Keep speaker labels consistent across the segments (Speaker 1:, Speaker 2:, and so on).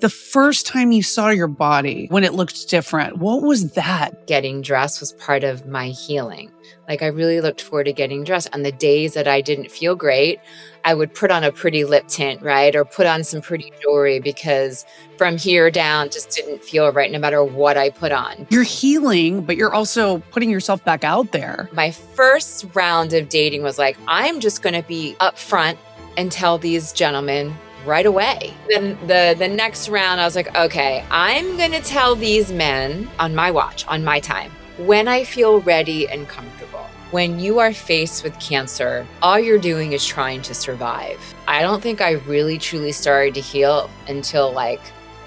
Speaker 1: The first time you saw your body when it looked different, what was that?
Speaker 2: Getting dressed was part of my healing. Like, I really looked forward to getting dressed. On the days that I didn't feel great, I would put on a pretty lip tint, right? Or put on some pretty jewelry because from here down just didn't feel right no matter what I put on.
Speaker 1: You're healing, but you're also putting yourself back out there.
Speaker 2: My first round of dating was like, I'm just going to be upfront and tell these gentlemen right away. Then the next round, I was like, okay, I'm going to tell these men on my watch, on my time, when I feel ready and comfortable. When you are faced with cancer, all you're doing is trying to survive. I don't think I really truly started to heal until like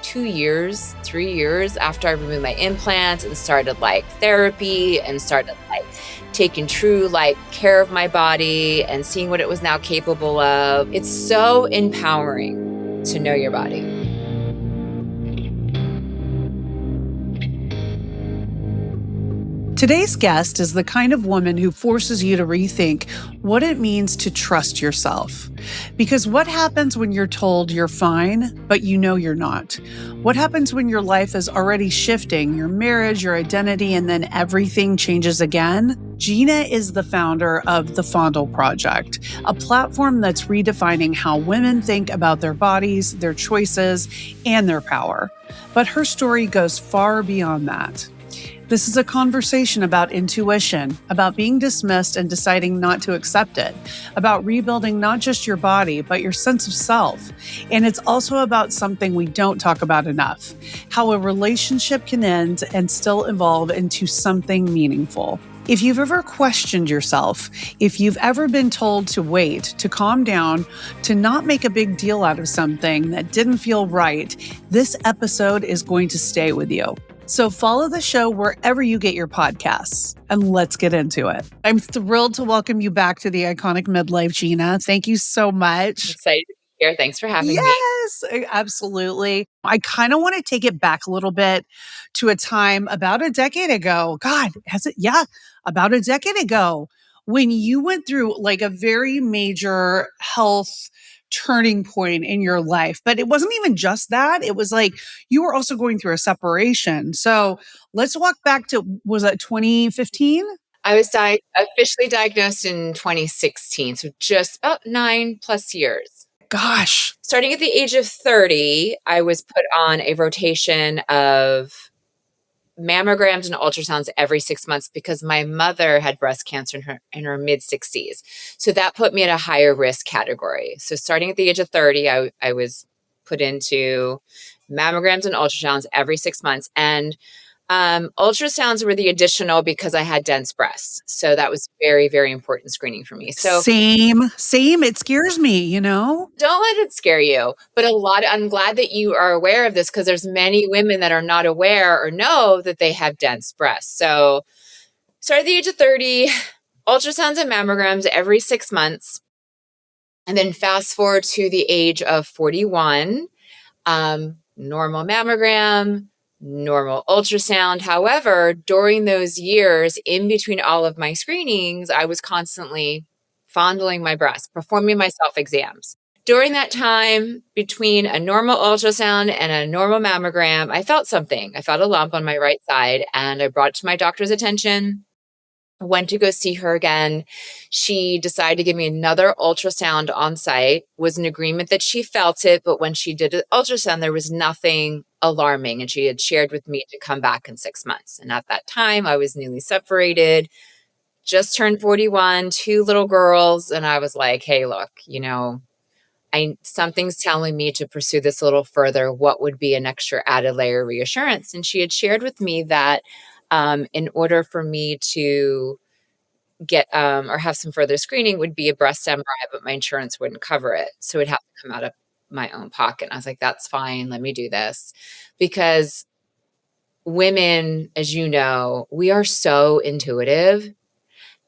Speaker 2: 2 years, 3 years after I removed my implants and started like therapy and started like taking true like care of my body and seeing what it was now capable of. It's so empowering to know your body.
Speaker 1: Today's guest is the kind of woman who forces you to rethink what it means to trust yourself. Because what happens when you're told you're fine, but you know you're not? What happens when your life is already shifting, your marriage, your identity, and then everything changes again? Gina is the founder of the Fondle Project, a platform that's redefining how women think about their bodies, their choices, and their power. But her story goes far beyond that. This is a conversation about intuition, about being dismissed and deciding not to accept it, about rebuilding not just your body, but your sense of self. And it's also about something we don't talk about enough, how a relationship can end and still evolve into something meaningful. If you've ever questioned yourself, if you've ever been told to wait, to calm down, to not make a big deal out of something that didn't feel right, this episode is going to stay with you. So follow the show wherever you get your podcasts, and let's get into it. I'm thrilled to welcome you back to the Iconic Midlife, Gina. Thank you so much.
Speaker 2: I'm excited to be here. Thanks for having me.
Speaker 1: Yes, absolutely. I kind of want to take it back a little bit to a time about a decade ago. God, has it? Yeah, about a decade ago when you went through like a very major health turning point in your life. But it wasn't even just that. It was like you were also going through a separation. So let's walk back to, was that 2015?
Speaker 2: I was officially diagnosed in 2016, so just about 9+ years.
Speaker 1: Gosh.
Speaker 2: Starting at the age of 30, I was put on a rotation of mammograms and ultrasounds every 6 months because my mother had breast cancer in her mid-60s. So that put me at a higher risk category. So starting at the age of 30, I was put into mammograms and ultrasounds every 6 months. And ultrasounds were the additional because I had dense breasts. So that was very, very important screening for me. So
Speaker 1: Same. It scares me,
Speaker 2: don't let it scare you. But I'm glad that you are aware of this because there's many women that are not aware or know that they have dense breasts. So start at the age of 30, ultrasounds and mammograms every 6 months. And then fast forward to the age of 41, normal mammogram, normal ultrasound. However, during those years, in between all of my screenings, I was constantly fondling my breasts, performing my self-exams. During that time, between a normal ultrasound and a normal mammogram, I felt something. I felt a lump on my right side, and I brought it to my doctor's attention. I went to go see her again. She decided to give me another ultrasound on site, was in agreement that she felt it, but when she did an ultrasound, there was nothing alarming. And she had shared with me to come back in 6 months. And at that time, I was newly separated, just turned 41, 2 little girls. And I was like, hey, look, something's telling me to pursue this a little further. What would be an extra added layer of reassurance? And she had shared with me that in order for me to get or have some further screening would be a breast MRI, but my insurance wouldn't cover it. So it'd have to come out of my own pocket. And I was like, that's fine. Let me do this. Because women, as you know, we are so intuitive.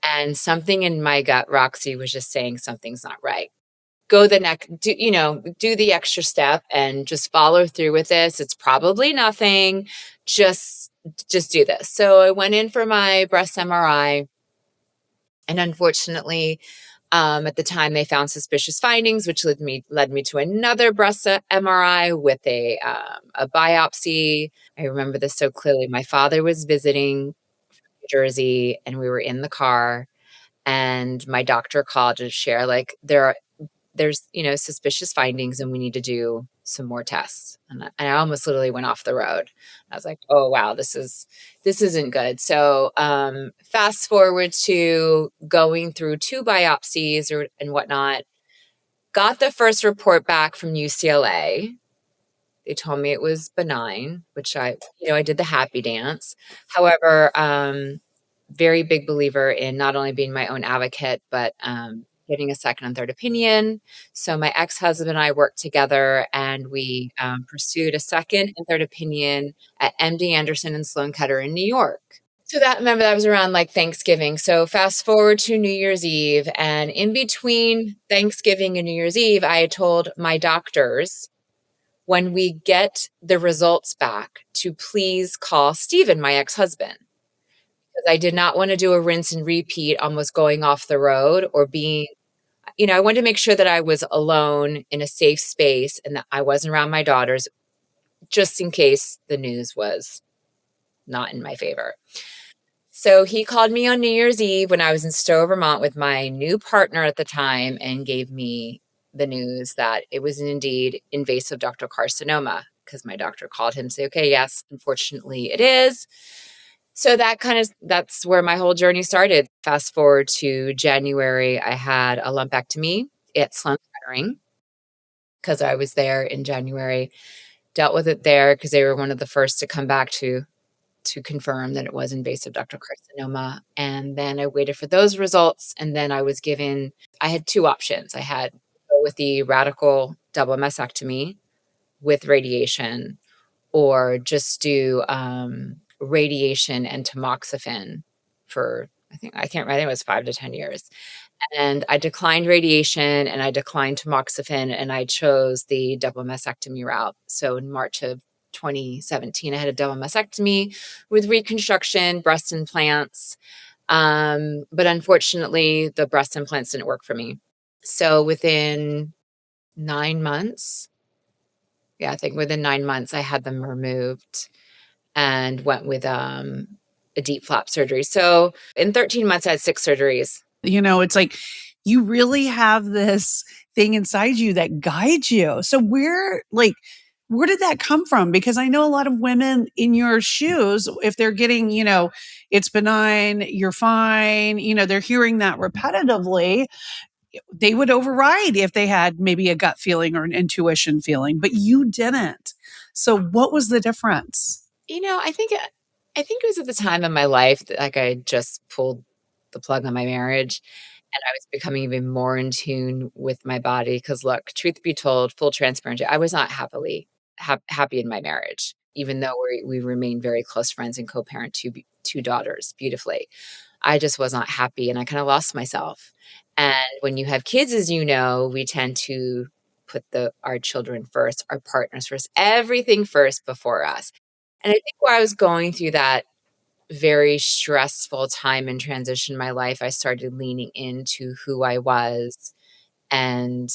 Speaker 2: And something in my gut, Roxy, was just saying something's not right. Go the next, do the extra step and just follow through with this. It's probably nothing. Just do this. So I went in for my breast MRI, and unfortunately, At the time, they found suspicious findings, which led me to another breast MRI with a biopsy. I remember this so clearly. My father was visiting New Jersey, and we were in the car, and my doctor called to share, like, there's, suspicious findings, and we need to do some more tests. And I almost literally went off the road. I was like, oh wow, this isn't good. So fast forward to going through two biopsies and whatnot. Got the first report back from UCLA. They told me it was benign, which I did the happy dance. However, very big believer in not only being my own advocate, but getting a second and third opinion. So my ex-husband and I worked together, and we pursued a second and third opinion at MD Anderson and Sloan Kettering in New York. So remember that was around like Thanksgiving. So fast forward to New Year's Eve, and in between Thanksgiving and New Year's Eve, I had told my doctors, when we get the results back, to please call Steven, my ex-husband, because I did not want to do a rinse and repeat, almost going off the road or being, I wanted to make sure that I was alone in a safe space and that I wasn't around my daughters, just in case the news was not in my favor. So he called me on New Year's Eve when I was in Stowe, Vermont with my new partner at the time, and gave me the news that it was indeed invasive ductal carcinoma, because my doctor called him and said, okay, yes, unfortunately it is. So that's where my whole journey started. Fast forward to January, I had a lumpectomy at Sloan Kettering, because I was there in January, dealt with it there because they were one of the first to come back to confirm that it was invasive ductal carcinoma. And then I waited for those results. And then I had two options. I had to go with the radical double mastectomy with radiation, or just do radiation and tamoxifen for, I think it was 5 to 10 years. And I declined radiation and I declined tamoxifen, and I chose the double mastectomy route. So in March of 2017, I had a double mastectomy with reconstruction, breast implants. But unfortunately, the breast implants didn't work for me. So within 9 months, I think within 9 months, I had them removed and went with a deep flap surgery. So in 13 months, I had 6 surgeries.
Speaker 1: It's like you really have this thing inside you that guides you. So where did that come from? Because I know a lot of women in your shoes, if they're getting, it's benign, you're fine, they're hearing that repetitively, they would override if they had maybe a gut feeling or an intuition feeling, but you didn't. So what was the difference?
Speaker 2: I think it was at the time in my life that, like, I had just pulled the plug on my marriage, and I was becoming even more in tune with my body. Because look, truth be told, full transparency, I was not happy in my marriage, even though we remained very close friends and co-parent two daughters beautifully. I just was not happy, and I kind of lost myself. And when you have kids, as you know, we tend to put our children first, our partners first, everything first before us. And I think while I was going through that very stressful time and transition in my life, I started leaning into who I was and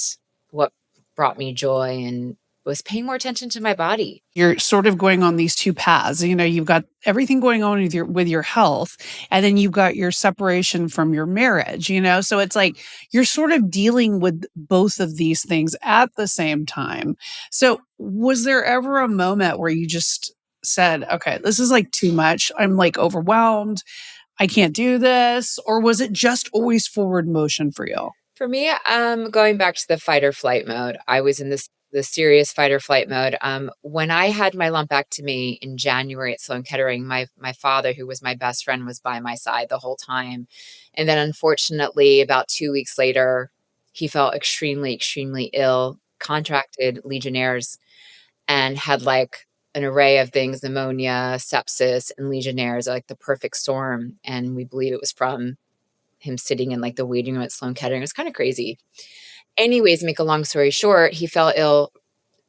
Speaker 2: what brought me joy, and was paying more attention to my body.
Speaker 1: You're sort of going on these two paths. You've got everything going on with your health, and then you've got your separation from your marriage. So it's like you're sort of dealing with both of these things at the same time. So was there ever a moment where you just said, okay, this is like too much, I'm like overwhelmed, I can't do this? Or was it just always forward motion for you?
Speaker 2: For me, going back to the fight or flight mode, I was in the serious fight or flight mode. When I had my lumpectomy in January at Sloan Kettering, my father, who was my best friend, was by my side the whole time. And then unfortunately, about 2 weeks later, he felt extremely, extremely ill, contracted Legionnaires, and had like an array of things: pneumonia, sepsis, and Legionnaires, like the perfect storm. And we believe it was from him sitting in like the waiting room at Sloan Kettering. It was kind of crazy. Anyways, make a long story short, he fell ill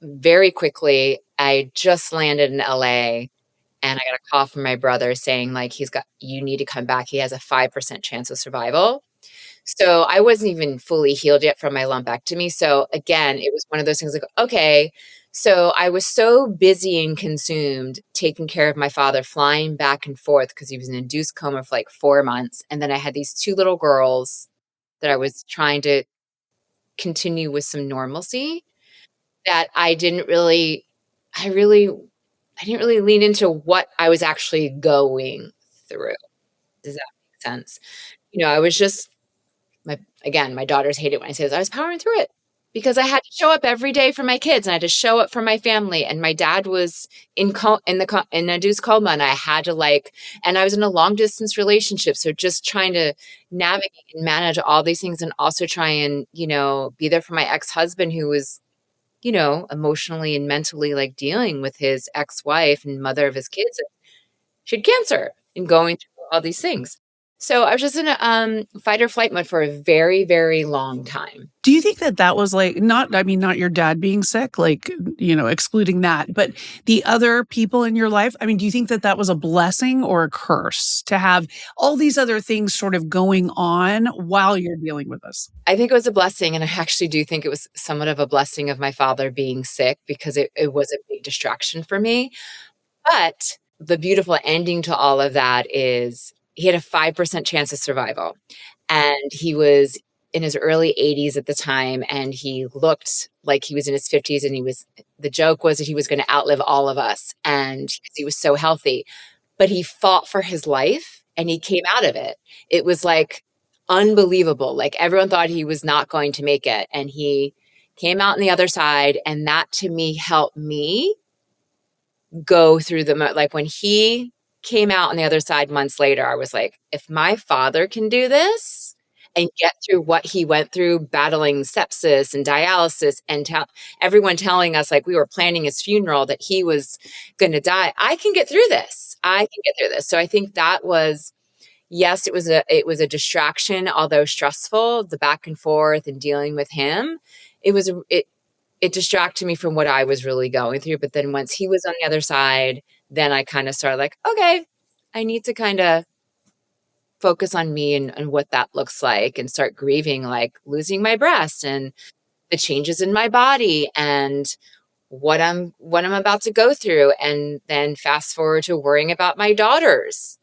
Speaker 2: very quickly. I just landed in LA, and I got a call from my brother saying, like, you need to come back. He has a 5% chance of survival. So I wasn't even fully healed yet from my lumpectomy. So again, it was one of those things like, okay, so I was so busy and consumed taking care of my father, flying back and forth because he was in induced coma for like 4 months. And then I had these two little girls that I was trying to continue with some normalcy that I really, I didn't really lean into what I was actually going through. Does that make sense? I was just my daughters hate it when I say this. I was powering through it because I had to show up every day for my kids and I had to show up for my family. And my dad was in induced coma, and I had to and I was in a long distance relationship. So just trying to navigate and manage all these things, and also try and, be there for my ex-husband who was, emotionally and mentally dealing with his ex-wife and mother of his kids. She had cancer and going through all these things. So I was just in a fight or flight mode for a very, very long time.
Speaker 1: Do you think that that was not your dad being sick, excluding that, but the other people in your life? I mean, do you think that that was a blessing or a curse to have all these other things sort of going on while you're dealing with this?
Speaker 2: I think it was a blessing, and I actually do think it was somewhat of a blessing of my father being sick because it was a big distraction for me. But the beautiful ending to all of that is he had a 5% chance of survival. And he was in his early 80s at the time, and he looked like he was in his 50s. And the joke was that he was going to outlive all of us, and because he was so healthy. But he fought for his life and he came out of it. It was unbelievable. Everyone thought he was not going to make it. And he came out on the other side. And that to me helped me go through when he came out on the other side months later, I was like, if my father can do this and get through what he went through, battling sepsis and dialysis, and everyone telling us we were planning his funeral that he was going to die, I can get through this. I can get through this. So I think that was, yes, it was a distraction, although stressful, the back and forth and dealing with him. It distracted me from what I was really going through. But then once he was on the other side, then I kind of started okay, I need to kind of focus on me and what that looks like, and start grieving, losing my breast and the changes in my body and what I'm about to go through. And then fast forward to worrying about my daughters,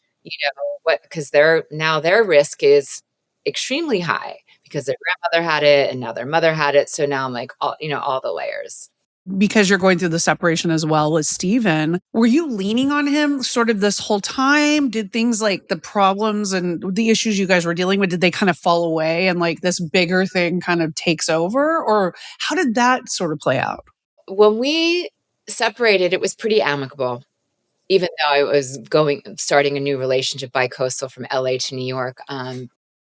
Speaker 2: because their risk is extremely high because their grandmother had it and now their mother had it. So now I'm all the layers.
Speaker 1: Because you're going through the separation as well as Steven, were you leaning on him sort of this whole time? Did things like the problems and the issues you guys were dealing with, did they kind of fall away and this bigger thing kind of takes over? Or how did that sort of play out?
Speaker 2: When we separated, it was pretty amicable, even though I was starting a new relationship bi-coastal from LA to New York.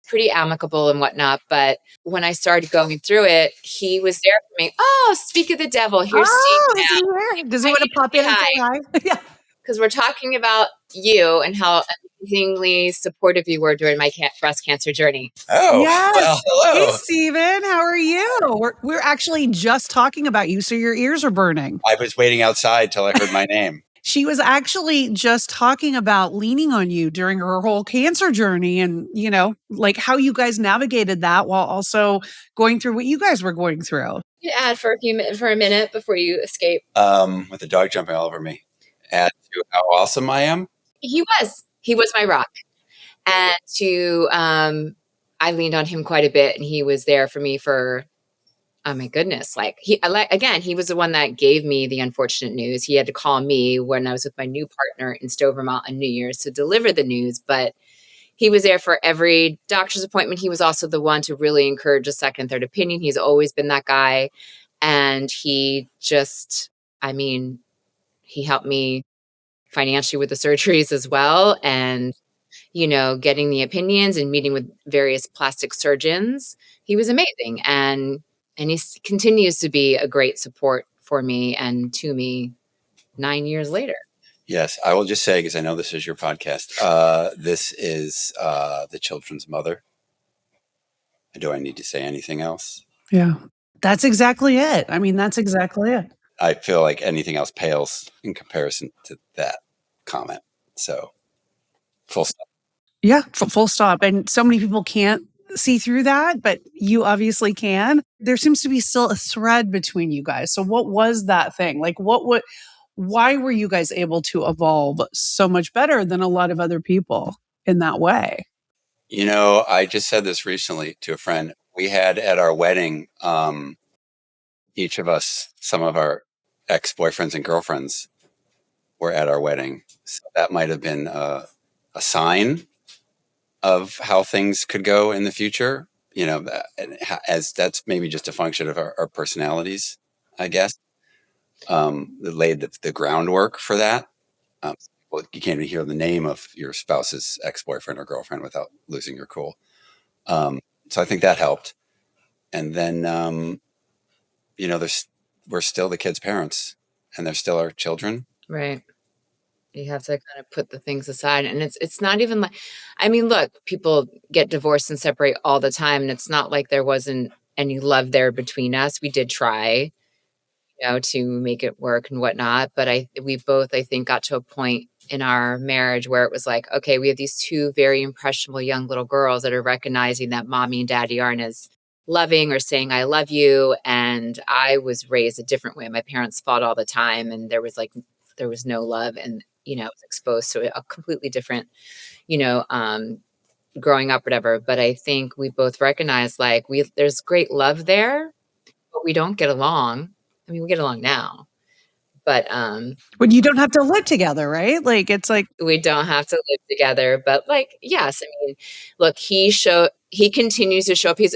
Speaker 2: Pretty amicable and whatnot. But when I started going through it, he was there for me. Oh, speak of the devil. Here's Steve
Speaker 1: Oh, is he
Speaker 2: now.
Speaker 1: here? Does he
Speaker 2: I
Speaker 1: want to
Speaker 2: need to
Speaker 1: pop
Speaker 2: say
Speaker 1: in and say
Speaker 2: hi
Speaker 1: hi? Yeah.
Speaker 2: because we're talking about you and how amazingly supportive you were during my breast cancer journey.
Speaker 3: Oh, well,
Speaker 1: Yes. Hey,
Speaker 3: hello.
Speaker 1: Steven, how are you? We're actually just talking about you, so your ears are burning.
Speaker 3: I was waiting outside till I heard my name.
Speaker 1: She was actually just talking about leaning on you during her whole cancer journey and, how you guys navigated that while also going through what you guys were going through.
Speaker 2: You can add for a minute before you escape.
Speaker 3: With the dog jumping all over me. Add to how awesome I am.
Speaker 2: He was my rock. And I leaned on him quite a bit, and he was there for me for, oh my goodness. Again, he was the one that gave me the unfortunate news. He had to call me when I was with my new partner in Stovermont on New Year's to deliver the news, but he was there for every doctor's appointment. He was also the one to really encourage a second, third opinion. He's always been that guy. And he just, he helped me financially with the surgeries as well. And getting the opinions and meeting with various plastic surgeons. He was amazing. And he continues to be a great support for me and to me 9 years later.
Speaker 3: Yes, I will just say, because I know this is your podcast, this is the children's mother. Do I need to say anything else?
Speaker 1: Yeah. That's exactly it. That's exactly it.
Speaker 3: I feel like anything else pales in comparison to that comment. So, full stop.
Speaker 1: Yeah, full stop. And so many people can't see through that, but you obviously can. There seems to be still a thread between you guys. So what was that thing? Like why were you guys able to evolve so much better than a lot of other people in that way?
Speaker 3: I just said this recently to a friend. We had at our wedding, each of us, some of our ex-boyfriends and girlfriends were at our wedding. So that might have been a sign of how things could go in the future. As that's maybe just a function of our personalities, I guess. That laid the groundwork for that. Well, you can't even hear the name of your spouse's ex-boyfriend or girlfriend without losing your cool. So I think that helped. And then, we're still the kids' parents, and they're still our children.
Speaker 2: Right. You have to kind of put the things aside, and it's not even like, I mean, look, people get divorced and separate all the time, and it's not like there wasn't any love there between us. We did try, to make it work and whatnot, but we both, I think, got to a point in our marriage where it was like, okay, we have these two very impressionable young little girls that are recognizing that mommy and daddy aren't as loving or saying I love you. And I was raised a different way. My parents fought all the time, and there was no love, and I was exposed to a completely different, growing up, whatever. But I think we both recognize, like, there's great love there, but we don't get along. I mean, we get along now, but
Speaker 1: When you don't have to live together, right? Like it's like
Speaker 2: we don't have to live together. But, like, yes, I mean, look, he continues to show up. He's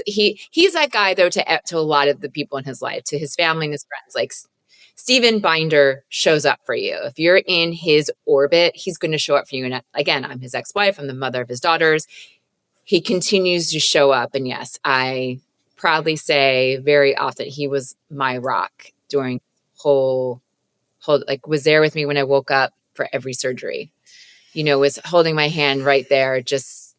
Speaker 2: that guy, though, to a lot of the people in his life, to his family and his friends. Like, Steven Binder shows up for you. If you're in his orbit, he's going to show up for you. And again, I'm his ex-wife. I'm the mother of his daughters. He continues to show up. And yes, I proudly say very often he was my rock during whole, like, was there with me when I woke up for every surgery, was holding my hand right there, just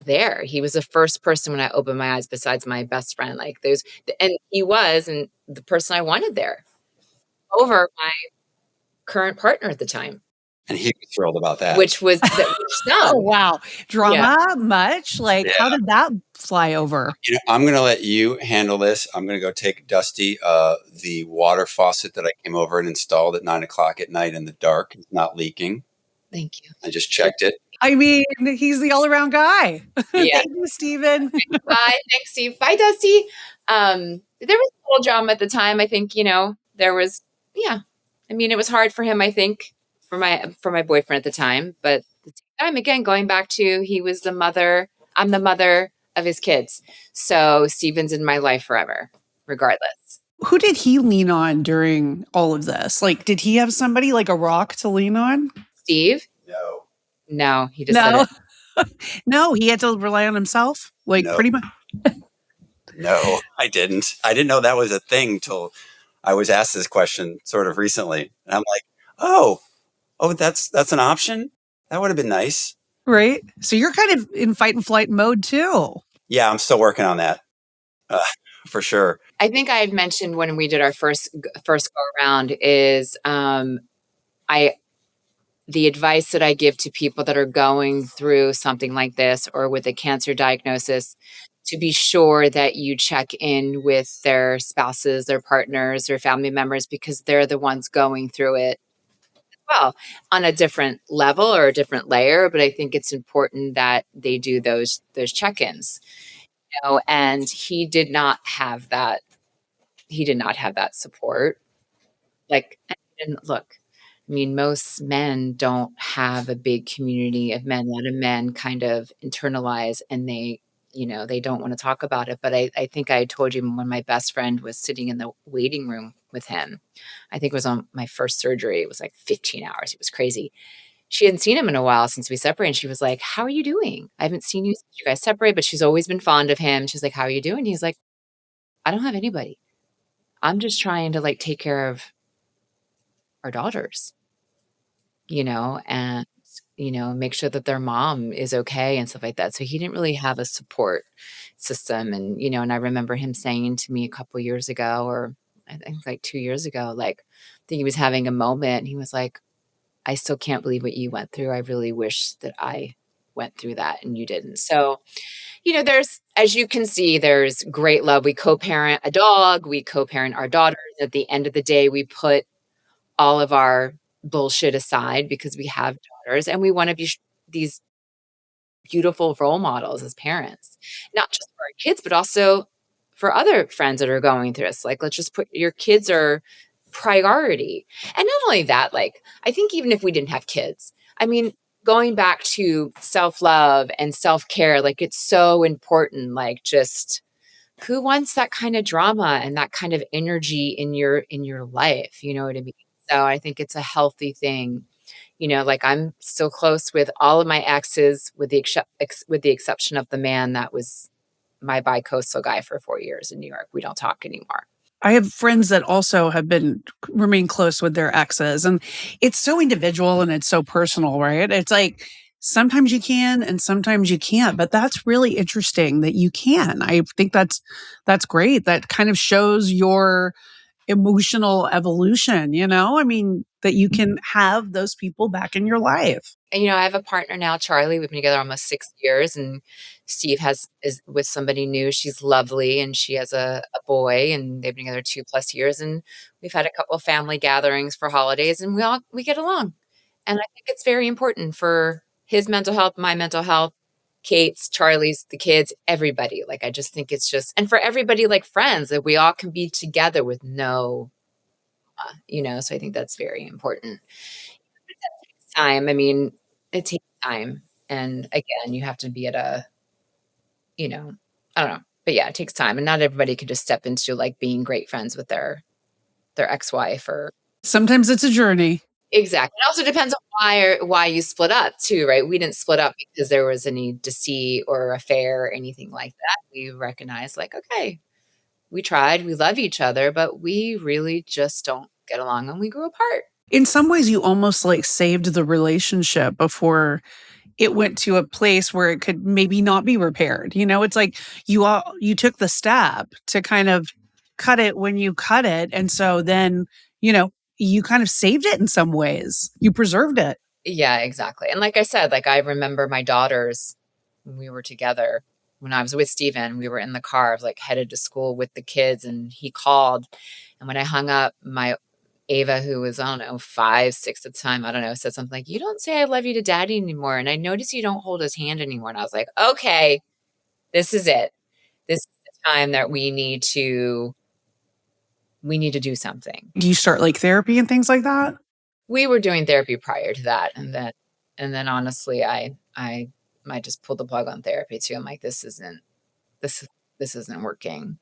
Speaker 2: there. He was the first person when I opened my eyes besides my best friend. Like, and he was, and the person I wanted there over my current partner at the time,
Speaker 3: And he was thrilled about that.
Speaker 2: which was
Speaker 1: oh
Speaker 2: done.
Speaker 1: wow, drama much? Like
Speaker 3: Yeah.
Speaker 1: how did that fly over?
Speaker 3: I'm going to let you handle this. I'm going to go take Dusty the water faucet that I came over and installed at 9:00 at night in the dark. It's not leaking.
Speaker 2: Thank you.
Speaker 3: I just checked it.
Speaker 1: I mean, he's the all-around guy.
Speaker 2: Yeah.
Speaker 1: Thank you, Steven.
Speaker 2: Bye. Thanks, Steve. Bye, Dusty. There was a little drama at the time. I think, there was, yeah. I mean, it was hard for him, I think, for my boyfriend at the time. But at the same time, again, going back to, I'm the mother of his kids. So Steven's in my life forever, regardless.
Speaker 1: Who did he lean on during all of this? Like, did he have somebody like a rock to lean on?
Speaker 2: Steve?
Speaker 3: No.
Speaker 2: No, he just said it.
Speaker 1: No, he had to rely on himself. Like
Speaker 3: No.
Speaker 1: pretty much.
Speaker 3: No, I didn't. I didn't know that was a thing till I was asked this question sort of recently. And I'm like, oh, that's an option? That would have been nice.
Speaker 1: Right. So you're kind of in fight and flight mode too.
Speaker 3: Yeah, I'm still working on that. For sure.
Speaker 2: I think I had mentioned when we did our first go around is the advice that I give to people that are going through something like this or with a cancer diagnosis, to be sure that you check in with their spouses, their partners, their family members, because they're the ones going through it as well, on a different level or a different layer. But I think it's important that they do those check-ins. And he did not have that. He did not have that support. Like, and look, I mean, most men don't have a big community of men. A lot of men kind of internalize, and they don't want to talk about it. But I think I told you when my best friend was sitting in the waiting room with him, I think it was on my first surgery. It was like 15 hours. It was crazy. She hadn't seen him in a while since we separated. And she was like, "How are you doing? I haven't seen you since you guys separated," but she's always been fond of him. She's like, "How are you doing?" He's like, "I don't have anybody. I'm just trying to, like, take care of our daughters, and, make sure that their mom is okay," and stuff like that. So he didn't really have a support system. And I remember him saying to me a couple years ago, or I think like 2 years ago, like, I think he was having a moment. And he was like, "I still can't believe what you went through. I really wish that I went through that and you didn't." So There's, as you can see, there's great love. We co-parent a dog, we co-parent our daughters. At the end of the day, we put all of our bullshit aside because we have daughters and we want to be these beautiful role models as parents, not just for our kids, but also for other friends that are going through this. Like, let's just put your kids are priority. And not only that, like, I think even if we didn't have kids, I mean, going back to self-love and self-care, like it's so important. Like, just who wants that kind of drama and that kind of energy in your life? You know what I mean? So I think it's a healthy thing. Like I'm still close with all of my exes, with the exception of the man that was my bi-coastal guy for 4 years in New York. We don't talk anymore.
Speaker 1: I have friends that also have been remain close with their exes, and it's so individual and it's so personal, right? It's like sometimes you can and sometimes you can't, but that's really interesting that you can. I think that's great. That kind of shows your emotional evolution, I mean, that you can have those people back in your life.
Speaker 2: And, I have a partner now, Charlie. We've been together almost 6 years, and Steve is with somebody new. She's lovely, and she has a boy, and they've been together 2+ years. And we've had a couple of family gatherings for holidays, and we get along. And I think it's very important for his mental health, my mental health, Kate's, Charlie's, the kids, everybody. Like, I just think it's just, and for everybody, like friends, that we all can be together with so I think that's very important. Time. I mean, it takes time. And again, you have to be at I don't know. But yeah, it takes time. And not everybody can just step into like being great friends with their ex-wife or
Speaker 1: Sometimes it's a journey.
Speaker 2: exactly. It also depends on why you split up too, right? We didn't split up because there was any deceit or affair or anything like that. We recognized like, okay, we tried, we love each other, but we really just don't get along and we grew apart.
Speaker 1: In some ways, you almost like saved the relationship before it went to a place where it could maybe not be repaired. It's like you took the step to kind of cut it when you cut it. And so then, you kind of saved it in some ways. You preserved it.
Speaker 2: Yeah, exactly. And like I said, like I remember my daughters when we were together, when I was with Steven, we were in the car, like headed to school with the kids, and he called. And when I hung up, my Ava, who was, I don't know, 5, 6 at the time, I don't know, said something like, "You don't say I love you to daddy anymore. And I notice you don't hold his hand anymore." And I was like, okay, this is it. This is the time that we need to do something.
Speaker 1: Do you start like therapy and things like that?
Speaker 2: We were doing therapy prior to that, and then honestly, I just pulled the plug on therapy too. I'm like, this this isn't working,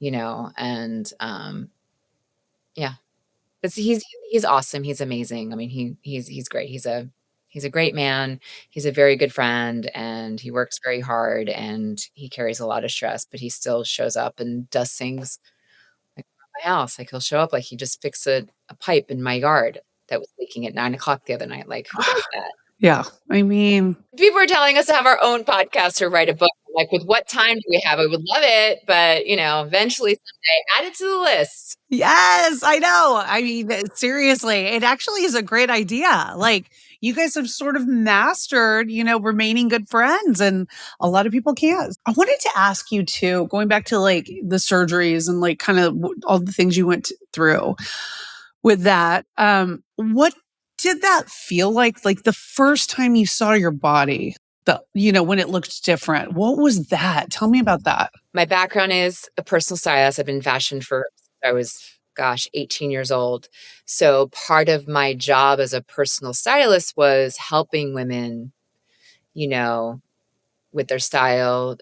Speaker 2: and yeah. But he's awesome. He's amazing. I mean, he's great. He's a great man. He's a very good friend, and he works very hard, and he carries a lot of stress, but he still shows up and does things like around my house. Like he'll show up, like he just fixed a pipe in my yard that was leaking at 9 o'clock the other night. Like, who does that?
Speaker 1: Yeah. I mean,
Speaker 2: People are telling us to have our own podcast or write a book. Like, with what time do we have? I would love it, but eventually someday, add it to the list.
Speaker 1: yes, I know. I mean, seriously, it actually is a great idea. Like, you guys have sort of mastered, remaining good friends, and a lot of people can't. I wanted to ask you too, going back to like the surgeries and like kind of all the things you went through with that. What did that feel like? Like the first time you saw your body, when it looked different, what was that? Tell me about that.
Speaker 2: My background is a personal stylist. I've been in fashion since I was, 18 years old. So part of my job as a personal stylist was helping women, you know, with their style,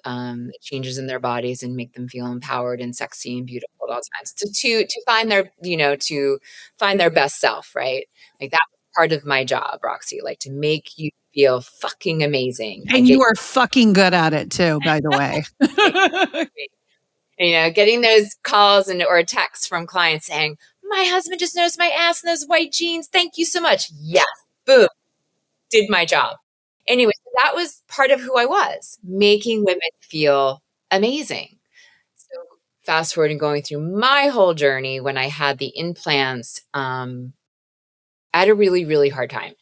Speaker 2: changes in their bodies, and make them feel empowered and sexy and beautiful at all times. To find their best self, right? Like that was part of my job, Roxy. Like to make you feel fucking amazing. I
Speaker 1: And
Speaker 2: get
Speaker 1: you are fucking good at it too, by the way.
Speaker 2: getting those calls or texts from clients saying, "My husband just noticed my ass in those white jeans. Thank you so much." Yes, boom, did my job. Anyway, so that was part of who I was, making women feel amazing. So fast forward and going through my whole journey when I had the implants, I had a really, really hard time.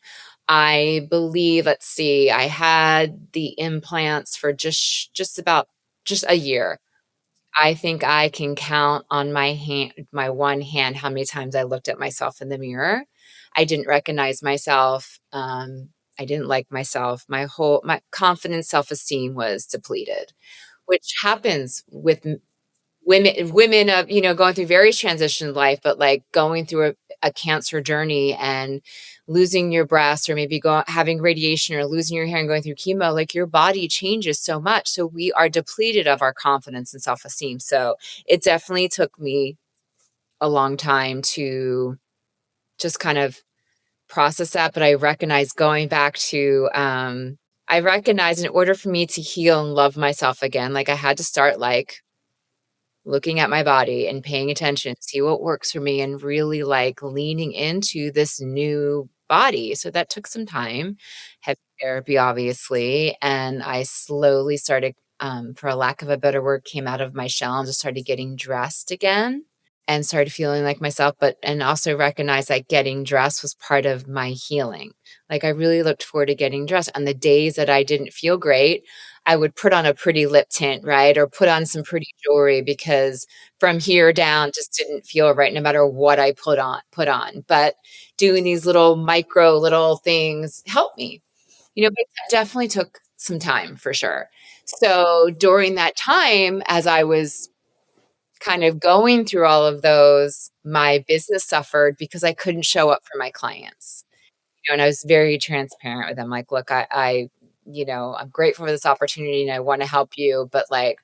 Speaker 2: I believe, let's see, I had the implants for just about just a year. I think I can count on my one hand, how many times I looked at myself in the mirror. I didn't recognize myself. I didn't like myself. My confidence, self-esteem was depleted, which happens with women of, going through various transitions in life, but like going through a cancer journey and losing your breast, or maybe having radiation, or losing your hair and going through chemo. Like, your body changes so much, so we are depleted of our confidence and self-esteem. So it definitely took me a long time to just kind of process that. But I recognize, going back to I recognize, in order for me to heal and love myself again, like, I had to start, like, looking at my body and paying attention, see what works for me, and really, like, leaning into this new body. So that took some time, heavy therapy, obviously, and I slowly started, for a lack of a better word, came out of my shell and just started getting dressed again, and started feeling like myself, and also recognized that getting dressed was part of my healing. Like, I really looked forward to getting dressed. On the days that I didn't feel great, I would put on a pretty lip tint, right? Or put on some pretty jewelry, because from here down just didn't feel right, no matter what I put on. But doing these little things helped me. But that definitely took some time, for sure. So during that time, as I was kind of going through all of those, my business suffered because I couldn't show up for my clients. And I was very transparent with them. Like, look, I'm grateful for this opportunity and I want to help you, but like,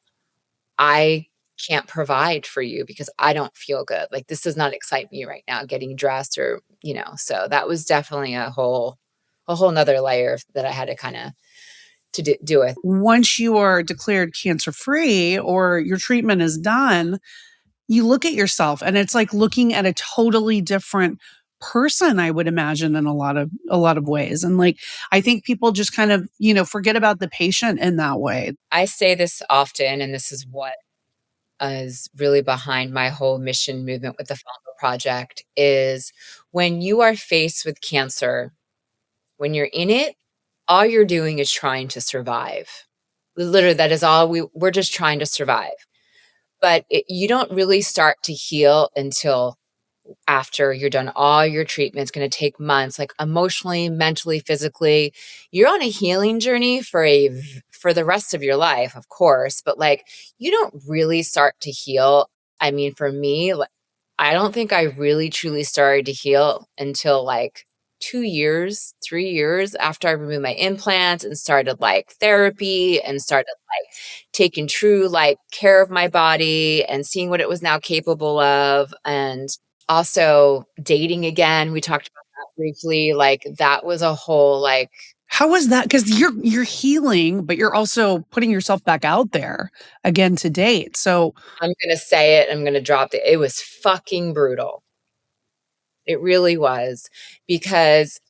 Speaker 2: I can't provide for you because I don't feel good. Like, this does not excite me right now, getting dressed, so that was definitely a whole nother layer that I had to kind of do with.
Speaker 1: Once you are declared cancer free or your treatment is done, you look at yourself and it's like looking at a totally different person, I would imagine, in a lot of ways. And like, I think people just kind of, forget about the patient in that way.
Speaker 2: I say this often, and this is what is really behind my whole mission movement with the Fondle Project, is when you are faced with cancer, when you're in it, all you're doing is trying to survive. Literally, that is all we're just trying to survive. But you don't really start to heal until after you're done all your treatment. It's going to take months, like, emotionally, mentally, physically. You're on a healing journey for the rest of your life, of course, but like, you don't really start to heal. I mean, for me, like, I don't think I really truly started to heal until like 2 years, 3 years after I removed my implants and started like therapy and started like taking true like care of my body and seeing what it was now capable of. And also dating again. We talked about that briefly. Like, that was a whole, like,
Speaker 1: How is that? Because you're healing, but you're also putting yourself back out there again to date. So
Speaker 2: I'm gonna say it, I'm gonna drop it was fucking brutal. It really was, because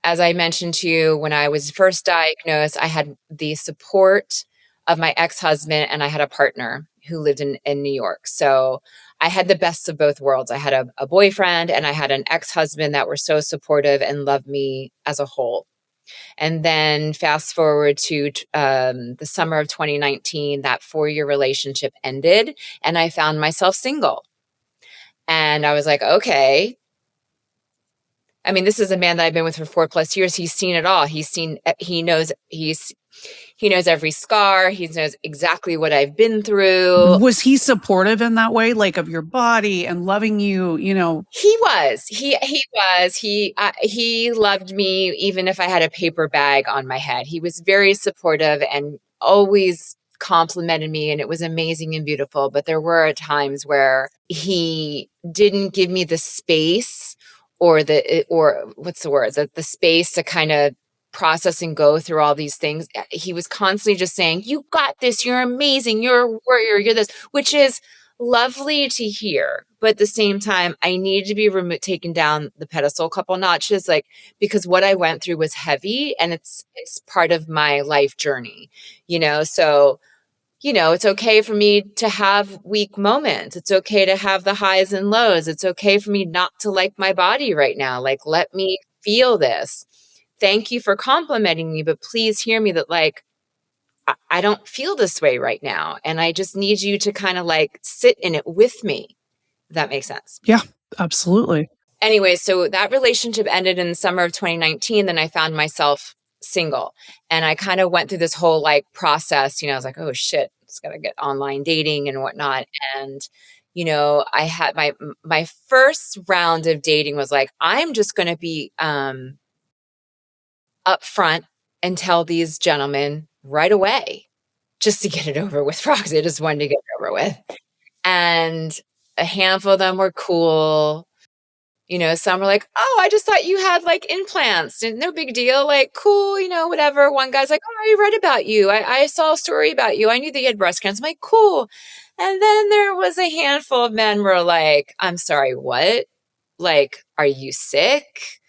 Speaker 2: as I mentioned to you, when I was first diagnosed, I had the support of my ex-husband and I had a partner who lived in New York. So I had the best of both worlds. I had a boyfriend and I had an ex-husband that were so supportive and loved me as a whole. And then fast forward to the summer of 2019, that 4-year relationship ended and I found myself single. And I was like, okay. I mean, this is a man that I've been with for 4+ years. He's seen it all. He knows every scar. He knows exactly what I've been through.
Speaker 1: was he supportive in that way, like of your body and loving you,
Speaker 2: He was. He was. He loved me even if I had a paper bag on my head. He was very supportive and always complimented me, and it was amazing and beautiful. But there were times where he didn't give me the space, or what's the word? The space to kind of process and go through all these things. He was constantly just saying, "You got this. You're amazing. You're a warrior. You're this," which is lovely to hear. But at the same time, I needed to be taken down the pedestal a couple notches, like, because what I went through was heavy and it's part of my life journey, So, it's okay for me to have weak moments. It's okay to have the highs and lows. It's okay for me not to like my body right now. Like, let me feel this. thank you for complimenting me, but please hear me that like, I don't feel this way right now. And I just need you to kind of like sit in it with me. If that makes sense.
Speaker 1: Yeah, absolutely.
Speaker 2: Anyway, so that relationship ended in the summer of 2019. Then I found myself single, and I kind of went through this whole like process. You know, I was like, oh shit, it's got to get online dating and whatnot. And, you know, I had my first round of dating was like, I'm just going to be upfront and tell these gentlemen right away just to get it over with. Roxy, I just wanted to get it over with. And a handful of them were cool. You know, some were like, oh, I just thought you had like implants and no big deal. Like, cool, you know, whatever. One guy's like, oh, I read about you. I saw a story about you. I knew that you had breast cancer. I'm like, cool. And then there was a handful of men were like, I'm sorry, what? Like, are you sick?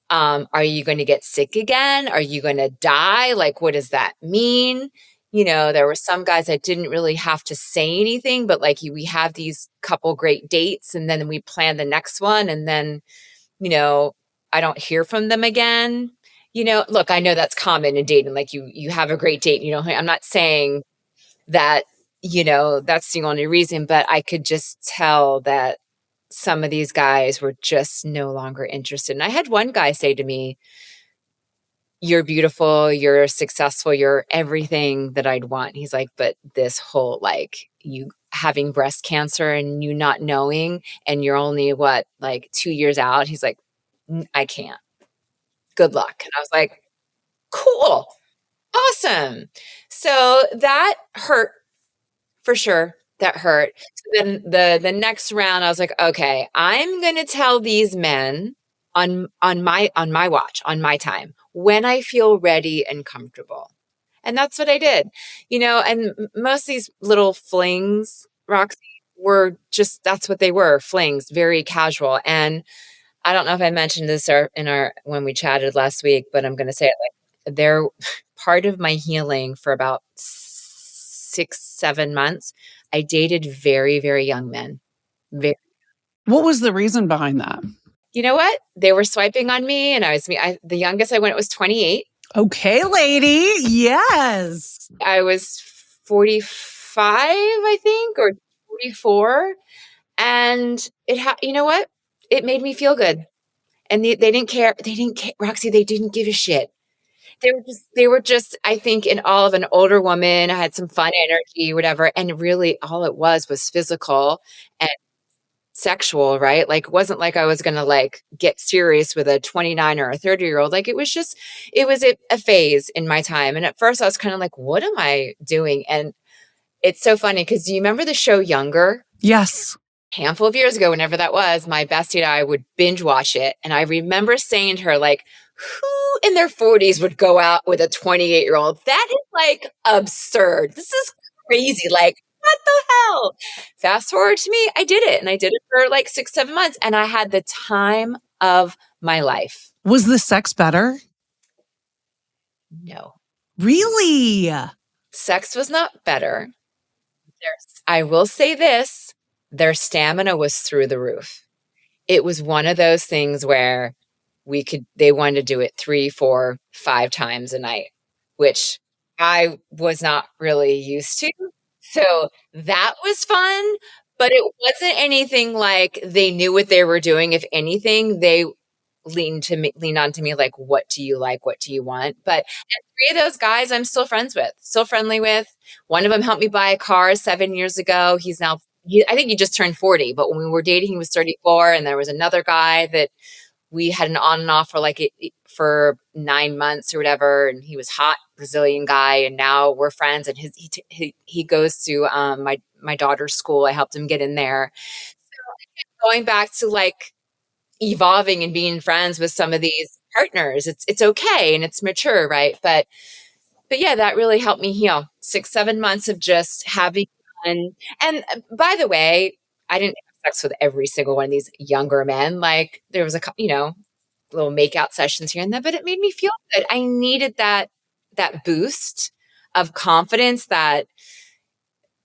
Speaker 2: Are you going to get sick again? Are you going to die? Like, what does that mean? You know, there were some guys that didn't really have to say anything, but like we have these couple great dates and then we plan the next one. And then, you know, I don't hear from them again. You know, look, I know that's common in dating. Like you have a great date. You know, I'm not saying that, you know, that's the only reason, but I could just tell that some of these guys were just no longer interested. And I had one guy say to me, you're beautiful, you're successful, you're everything that I'd want. He's like, but this whole like you having breast cancer and you not knowing, and you're only what, like 2 years out. He's like, I can't. Good luck. And I was like, cool. Awesome. So that hurt for sure. That hurt. So then the next round, I was like, okay, I'm gonna tell these men on my watch, on my time, when I feel ready and comfortable. And that's what I did. You know, and most of these little flings, Roxy, were just that's what they were, flings, very casual. And I don't know if I mentioned this or in our when we chatted last week, but I'm gonna say it like they're part of my healing for about 6, 7 months. I dated very, very young men. Ve
Speaker 1: What was the reason behind that?
Speaker 2: You know what? They were swiping on me, and the youngest I went was 28.
Speaker 1: Okay, lady. Yes.
Speaker 2: I was 45, I think, or 44, and you know what? It made me feel good, and they didn't care. They didn't care, Roxy, they didn't give a shit. They were just, I think, in all of an older woman. I had some fun energy, whatever, and really all it was physical and sexual, right? Like, it wasn't like I was gonna, like, get serious with a 29 or a 30-year-old. Like, it was a phase in my time, and at first, I was kinda like, "What am I doing?" And it's so funny because do you remember the show Younger?
Speaker 1: Yes.
Speaker 2: Handful of years ago, whenever that was, my bestie and I would binge watch it. And I remember saying to her, like, who in their 40s would go out with a 28-year-old? That is like absurd. This is crazy. Like, what the hell? Fast forward to me, I did it. And I did it for like 6, 7 months. And I had the time of my life.
Speaker 1: Was the sex better?
Speaker 2: No.
Speaker 1: Really?
Speaker 2: Sex was not better. I will say this, their stamina was through the roof. It was one of those things where they wanted to do it 3, 4, 5 times a night, which I was not really used to. So that was fun, but it wasn't anything like they knew what they were doing. If anything, they leaned on to me like, what do you like? What do you want? But 3 of those guys I'm still friends with, still friendly with. One of them helped me buy a car 7 years ago. I think he just turned 40, but when we were dating, he was 34. And there was another guy that we had an on and off for for 9 months or whatever. And he was hot Brazilian guy. And now we're friends. And he goes to my daughter's school. I helped him get in there. So going back to like evolving and being friends with some of these partners, it's okay and it's mature, right? But yeah, that really helped me heal. 6, 7 months of just having fun. And by the way, I didn't have sex with every single one of these younger men. Like there was little makeout sessions here and there, but it made me feel good. I needed that boost of confidence that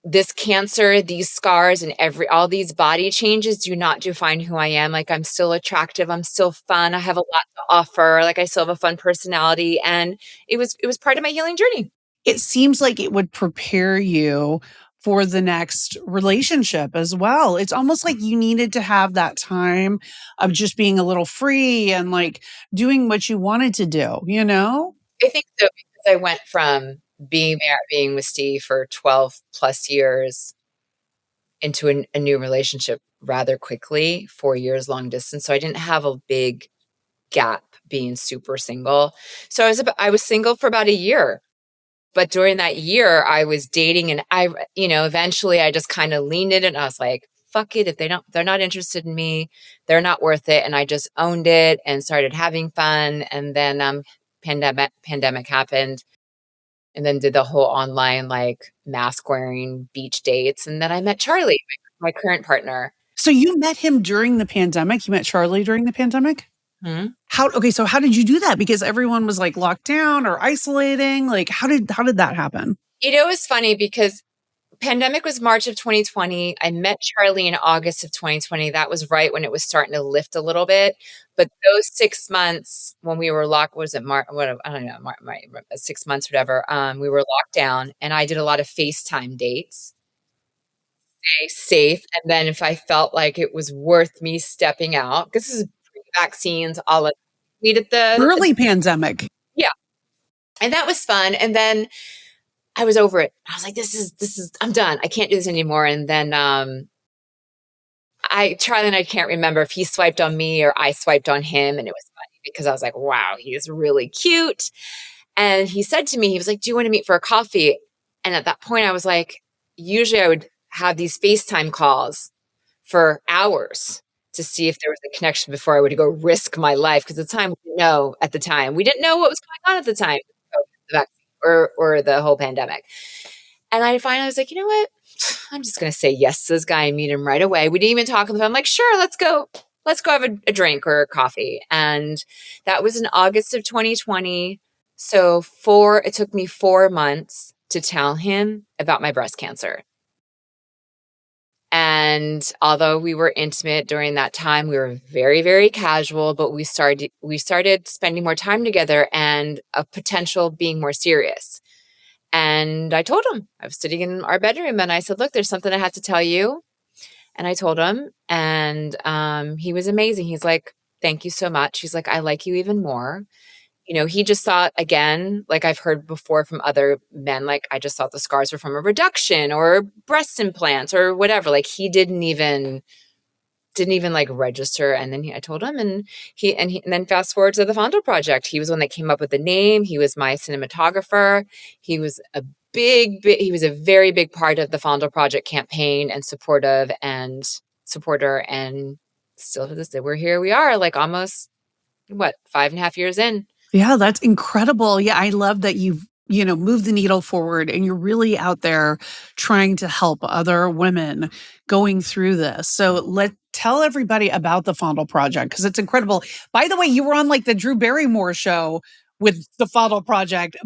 Speaker 2: this cancer, these scars, and all these body changes do not define who I am. Like, I'm still attractive, I'm still fun, I have a lot to offer, like, I still have a fun personality, and it was part of my healing journey.
Speaker 1: It seems like it would prepare you for the next relationship as well. It's almost like you needed to have that time of just being a little free and like doing what you wanted to do, you know?
Speaker 2: I think so, because I went from being with Steve for 12 plus years into a new relationship rather quickly, 4 years long distance, so I didn't have a big gap being super single. So I was single for about a year. But during that year, I was dating, and eventually I just kind of leaned in it and I was like, fuck it. If they're not interested in me, they're not worth it. And I just owned it and started having fun. And then pandemic happened, and then did the whole online like mask wearing beach dates. And then I met Charlie, my current partner.
Speaker 1: So you met him during the pandemic? You met Charlie during the pandemic?
Speaker 2: Hmm?
Speaker 1: So how did you do that? Because everyone was like locked down or isolating. Like how did that happen?
Speaker 2: It was funny because pandemic was March of 2020. I met Charlie in August of 2020. That was right when it was starting to lift a little bit. But those 6 months when we were locked, was it March? What, I don't know, 6 months, whatever. We were locked down, and I did a lot of FaceTime dates, stay safe. And then if I felt like it was worth me stepping out, because this is pre-vaccines, all of needed
Speaker 1: Early pandemic.
Speaker 2: yeah, and that was fun. And then I was over it. I was like, this is, I'm done. I can't do this anymore. And then, Charlie and I can't remember if he swiped on me or I swiped on him. And it was funny because I was like, wow, he's really cute. And he said to me, he was like, do you want to meet for a coffee? And at that point I was like, usually I would have these FaceTime calls for hours to see if there was a connection before I would go risk my life. Because at the time, we didn't know what was going on at the time, the vaccine or the whole pandemic. And I finally was like, you know what? I'm just going to say yes to this guy and meet him right away. We didn't even talk on the phone. I'm like, sure, let's go. Let's go have a drink or a coffee. And that was in August of 2020. So it took me 4 months to tell him about my breast cancer. And although we were intimate during that time, we were very, very casual, but we started spending more time together and a potential being more serious. And I told him, I was sitting in our bedroom and I said, look, there's something I have to tell you. And I told him, and he was amazing. He's like, thank you so much. He's like, I like you even more. He just thought, again, like I've heard before from other men, like I just thought the scars were from a reduction or breast implants or whatever. Like he didn't even like register. And then I told him, and then fast forward to the Fondle Project. He was one that came up with the name. He was my cinematographer. He was he was a very big part of the Fondle Project campaign and supporter, and still to this day, we are like almost 5.5 years in.
Speaker 1: Yeah, that's incredible. Yeah, I love that you've, moved the needle forward and you're really out there trying to help other women going through this. So tell everybody about the Fondle Project because it's incredible. By the way, you were on like the Drew Barrymore show with the Fondle Project.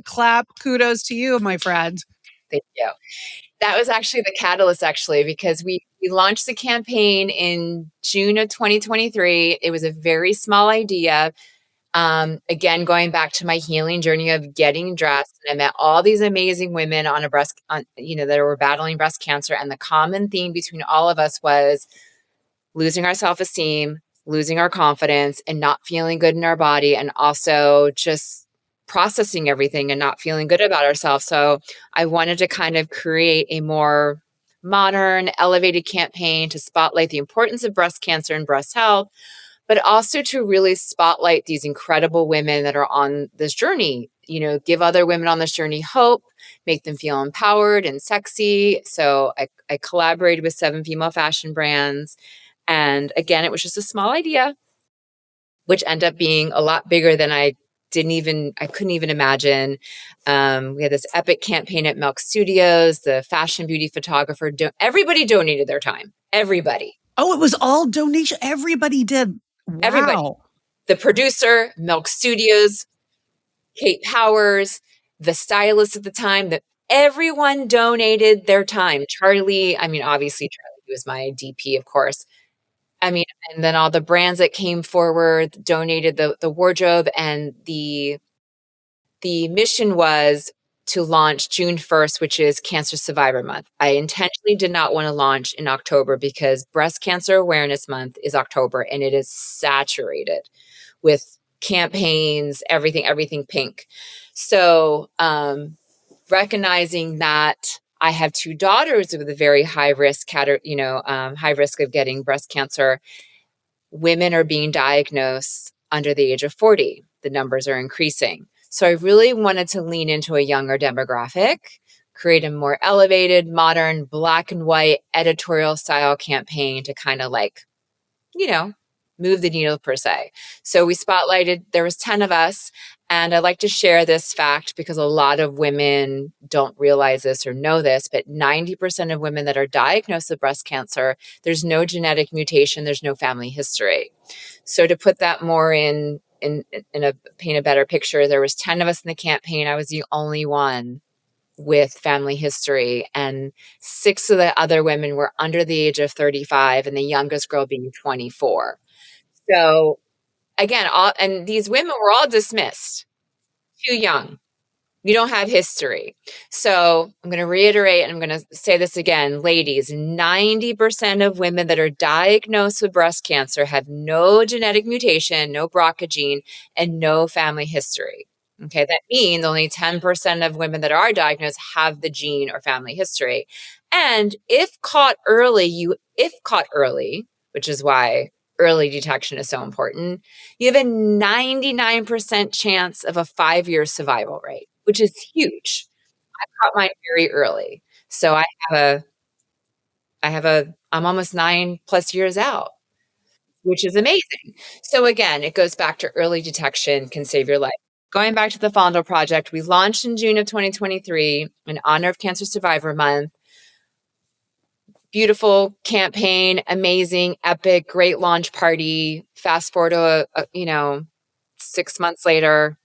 Speaker 1: Clap, kudos to you, my friend.
Speaker 2: Thank you. That was actually the catalyst, because we launched the campaign in June of 2023. It was a very small idea. Again, going back to my healing journey of getting dressed, and I met all these amazing women that were battling breast cancer. And the common theme between all of us was losing our self-esteem, losing our confidence, and not feeling good in our body, and also just processing everything and not feeling good about ourselves. So I wanted to kind of create a more modern, elevated campaign to spotlight the importance of breast cancer and breast health, but also to really spotlight these incredible women that are on this journey, give other women on this journey hope, make them feel empowered and sexy. So I collaborated with 7 female fashion brands. And again, it was just a small idea, which ended up being a lot bigger than I couldn't even imagine. We had this epic campaign at Milk Studios. The fashion beauty photographer, everybody donated their time. Everybody.
Speaker 1: Oh, it was all donation. Everybody did. Wow.
Speaker 2: Everybody. The producer, Milk Studios, Kate Powers, the stylist at the time, that everyone donated their time. Charlie, I mean, obviously Charlie was my DP, of course. I mean, and then all the brands that came forward donated the wardrobe, and the mission was to launch June 1st, which is Cancer Survivor Month. I intentionally did not want to launch in October because Breast Cancer Awareness Month is October, and it is saturated with campaigns, everything pink. So, recognizing that I have two daughters with a very high risk, high risk of getting breast cancer, women are being diagnosed under the age of 40. The numbers are increasing. So I really wanted to lean into a younger demographic, create a more elevated, modern, black and white editorial style campaign to kind of like, you know, move the needle per se. So we spotlighted, there was 10 of us. And I like to share this fact because a lot of women don't realize this or know this, but 90% of women that are diagnosed with breast cancer, there's no genetic mutation, there's no family history. So to put that more in a paint a better picture, there was 10 of us in the campaign. I was the only one with family history, and 6 of the other women were under the age of 35, and the youngest girl being 24. So again, and these women were all dismissed. Too young. You don't have history. So I'm going to reiterate, and I'm going to say this again. Ladies, 90% of women that are diagnosed with breast cancer have no genetic mutation, no BRCA gene, and no family history. Okay, that means only 10% of women that are diagnosed have the gene or family history. And if caught early, which is why early detection is so important, you have a 99% chance of a 5-year survival rate, which is huge. I caught mine very early. So I'm almost 9+ years out, which is amazing. So again, it goes back to early detection can save your life. Going back to the Fondle Project, we launched in June of 2023 in honor of Cancer Survivor Month. Beautiful campaign, amazing, epic, great launch party. Fast forward to 6 months later,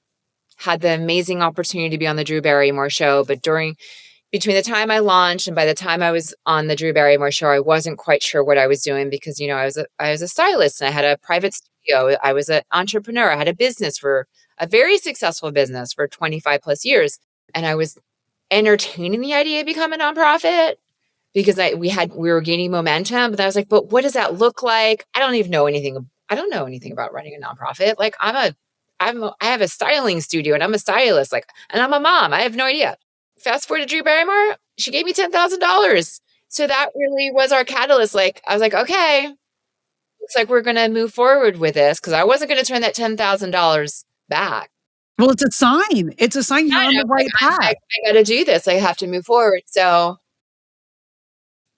Speaker 2: had the amazing opportunity to be on the Drew Barrymore show. But between the time I launched and by the time I was on the Drew Barrymore show, I wasn't quite sure what I was doing because, I was a stylist and I had a private studio. I was an entrepreneur. I had a very successful business for 25+ years. And I was entertaining the idea of becoming a nonprofit because we were gaining momentum. But I was like, but what does that look like? I don't know anything about running a nonprofit. Like I have a styling studio and I'm a stylist, and I'm a mom. I have no idea. Fast forward to Drew Barrymore, she gave me $10,000. So that really was our catalyst. Like, I was like, okay, looks like we're going to move forward with this because I wasn't going to turn that $10,000 back.
Speaker 1: Well, it's a sign. It's a sign you're on the right path.
Speaker 2: I got to do this. I have to move forward. So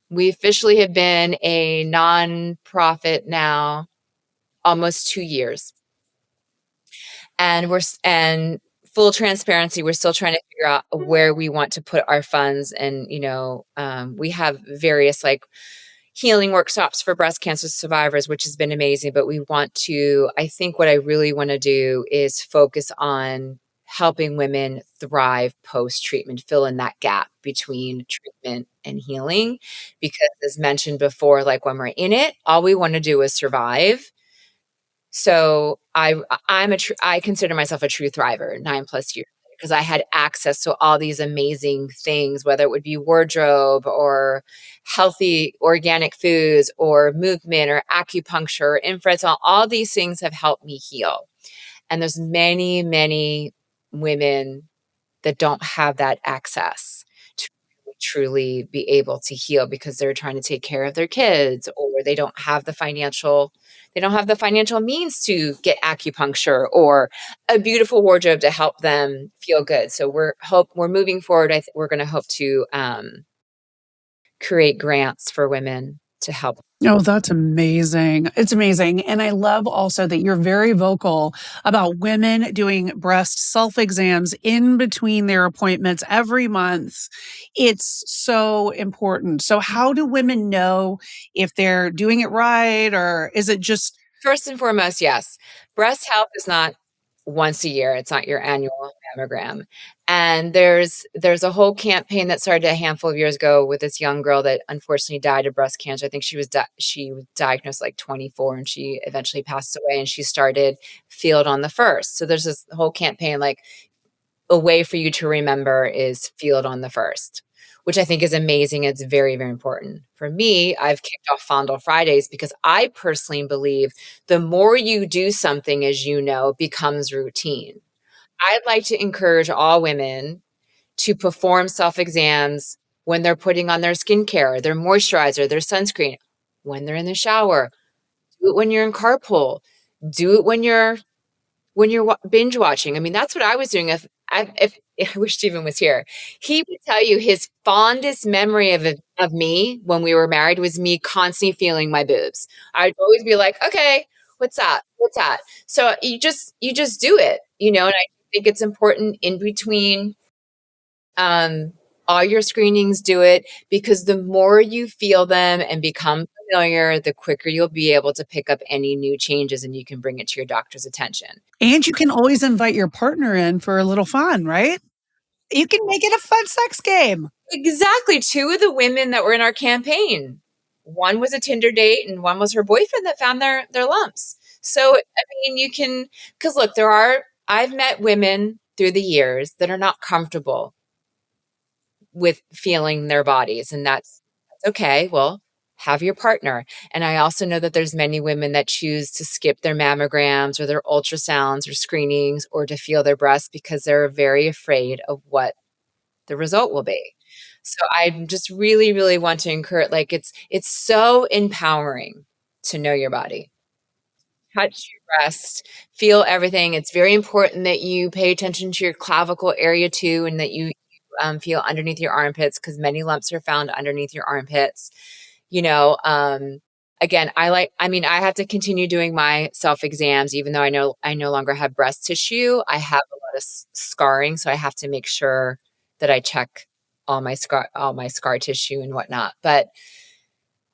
Speaker 2: we officially have been a nonprofit now almost 2 years. And full transparency, we're still trying to figure out where we want to put our funds. And, we have various healing workshops for breast cancer survivors, which has been amazing. But I think what I really want to do is focus on helping women thrive post-treatment, fill in that gap between treatment and healing. Because as mentioned before, when we're in it, all we want to do is survive. So I consider myself a true thriver 9+ years because I had access to all these amazing things, whether it would be wardrobe or healthy organic foods or movement or acupuncture or infrared. All these things have helped me heal. And there's many, many women that don't have that access to truly be able to heal because they're trying to take care of their kids, or they don't have the financial means to get acupuncture or a beautiful wardrobe to help them feel good. So we're moving forward. We're going to hope to create grants for women to help.
Speaker 1: Oh, that's amazing. It's amazing. And I love also that you're very vocal about women doing breast self-exams in between their appointments every month. It's so important. So how do women know if they're doing it right, or is it just...
Speaker 2: First and foremost, yes. Breast health is not once a year. It's not your annual mammogram. And there's a whole campaign that started a handful of years ago with this young girl that unfortunately died of breast cancer. I think she was diagnosed like 24 and she eventually passed away, and she started Field on the First. So there's this whole campaign, like, a way for you to remember is Field on the First, which I think is amazing. It's very, very important. For me, I've kicked off Fondle Fridays because I personally believe the more you do something, as you know, it becomes routine. I'd like to encourage all women to perform self-exams when they're putting on their skincare, their moisturizer, their sunscreen, when they're in the shower. Do it when you're in carpool. Do it when you're binge watching. I mean, that's what I was doing. If I wish Steven was here, he would tell you his fondest memory of me when we were married was me constantly feeling my boobs. I'd always be like, okay, what's that? What's that? So you just do it, and I think it's important in between um, all your screenings, do it, because the more you feel them and become familiar, the quicker you'll be able to pick up any new changes and you can bring it to your doctor's attention.
Speaker 1: And you can always invite your partner in for a little fun, right? You can make it a fun sex game.
Speaker 2: Exactly. Two of the women that were in our campaign, one was a Tinder date and one was her boyfriend that found their lumps. So, I mean, you can, because look, I've met women through the years that are not comfortable with feeling their bodies, and that's okay. Well, have your partner. And I also know that there's many women that choose to skip their mammograms or their ultrasounds or screenings or to feel their breasts because they're very afraid of what the result will be. So I just really, really want to encourage, like, it's so empowering to know your body. Touch your breast, feel everything. It's very important that you pay attention to your clavicle area too, and that you feel underneath your armpits, because many lumps are found underneath your armpits. You know, again, I mean, I have to continue doing my self exams, even though I know I no longer have breast tissue. I have a lot of scarring, so I have to make sure that I check all my scar tissue and whatnot. But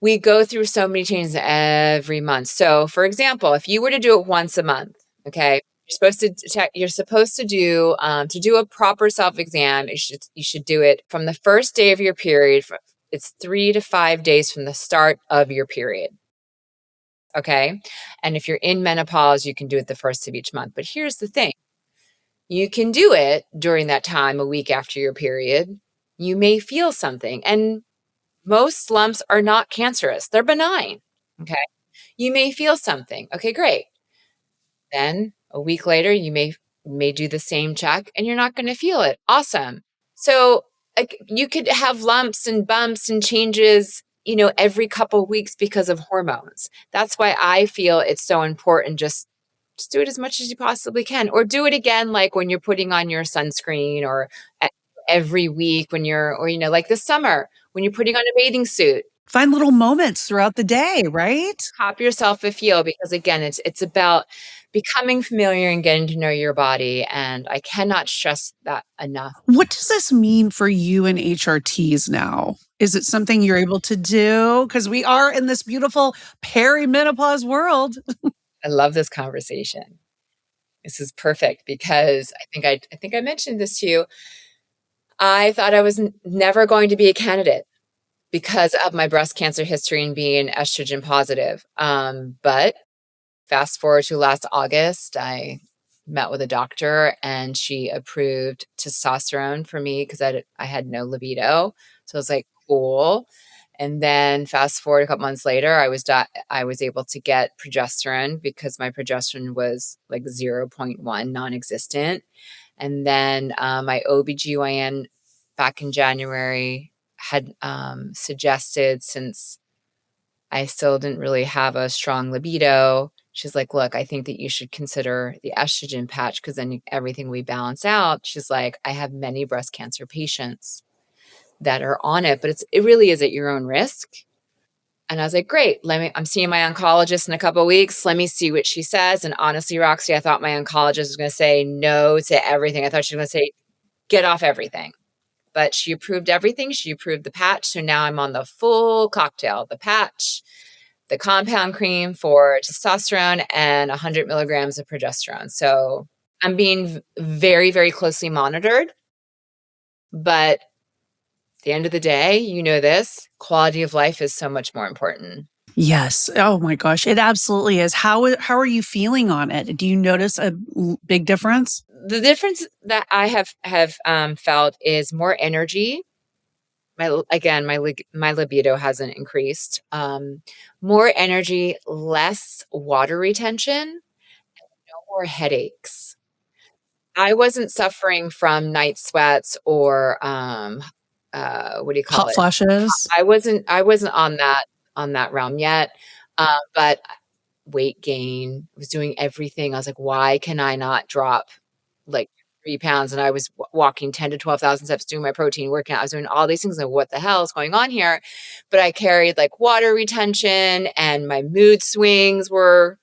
Speaker 2: we go through so many changes every month. So, for example, if you were to do it once a month, okay, you're supposed to do a proper self exam. You should do it from the first day of your period. It's 3 to 5 days from the start of your period. Okay, and if you're in menopause, you can do it the first of each month. But here's the thing: you can do it during that time, a week after your period. You may feel something, and most lumps are not cancerous. They're benign. Okay. You may feel something. Okay, great. Then a week later, you may do the same check and you're not going to feel it. Awesome. So, like, you could have lumps and bumps and changes, every couple of weeks because of hormones. That's why I feel it's so important. Just do it as much as you possibly can, or do it again, like when you're putting on your sunscreen, or every week when or, like this summer when you're putting on a bathing suit.
Speaker 1: Find little moments throughout the day, right?
Speaker 2: Cop yourself a feel, because again, it's about becoming familiar and getting to know your body. And I cannot stress that enough.
Speaker 1: What does this mean for you and HRTs now? Is it something you're able to do? Because we are in this beautiful perimenopause world.
Speaker 2: I love this conversation. This is perfect because I think I mentioned this to you. I thought I was never going to be a candidate because of my breast cancer history and being estrogen positive. But fast forward to last August, I met with a doctor and she approved testosterone for me because I had no libido. So I was like, cool. And then fast forward a couple months later, I was able to get progesterone because my progesterone was like 0.1, non-existent. And then my OBGYN back in January had suggested, since I still didn't really have a strong libido, she's like, look, I think that you should consider the estrogen patch because then everything we balance out. She's like, I have many breast cancer patients that are on it, but it really is at your own risk. And I was like, great, I'm seeing my oncologist in a couple of weeks. Let me see what she says. And honestly, Roxy, I thought my oncologist was going to say no to everything. I thought she was going to say, get off everything. But she approved everything. She approved the patch. So now I'm on the full cocktail: the patch, the compound cream for testosterone, and 100 milligrams of progesterone. So I'm being very, very closely monitored, but at the end of the day, you know this, quality of life is so much more important.
Speaker 1: Yes. Oh my gosh, it absolutely is. How are you feeling on it? Do you notice a big difference?
Speaker 2: The difference that I have felt is more energy. Again, my libido hasn't increased. More energy, less water retention, no more headaches. I wasn't suffering from night sweats or, what do you call
Speaker 1: Hot
Speaker 2: it?
Speaker 1: flashes?
Speaker 2: I wasn't on that realm yet, but weight gain, was doing everything. I was like, "Why can I not drop, like, 3 pounds?" And I was walking 10 to 12,000 steps, doing my protein, working out. I was doing all these things, like, "What the hell is going on here?" But I carried, like, water retention, and my mood swings were,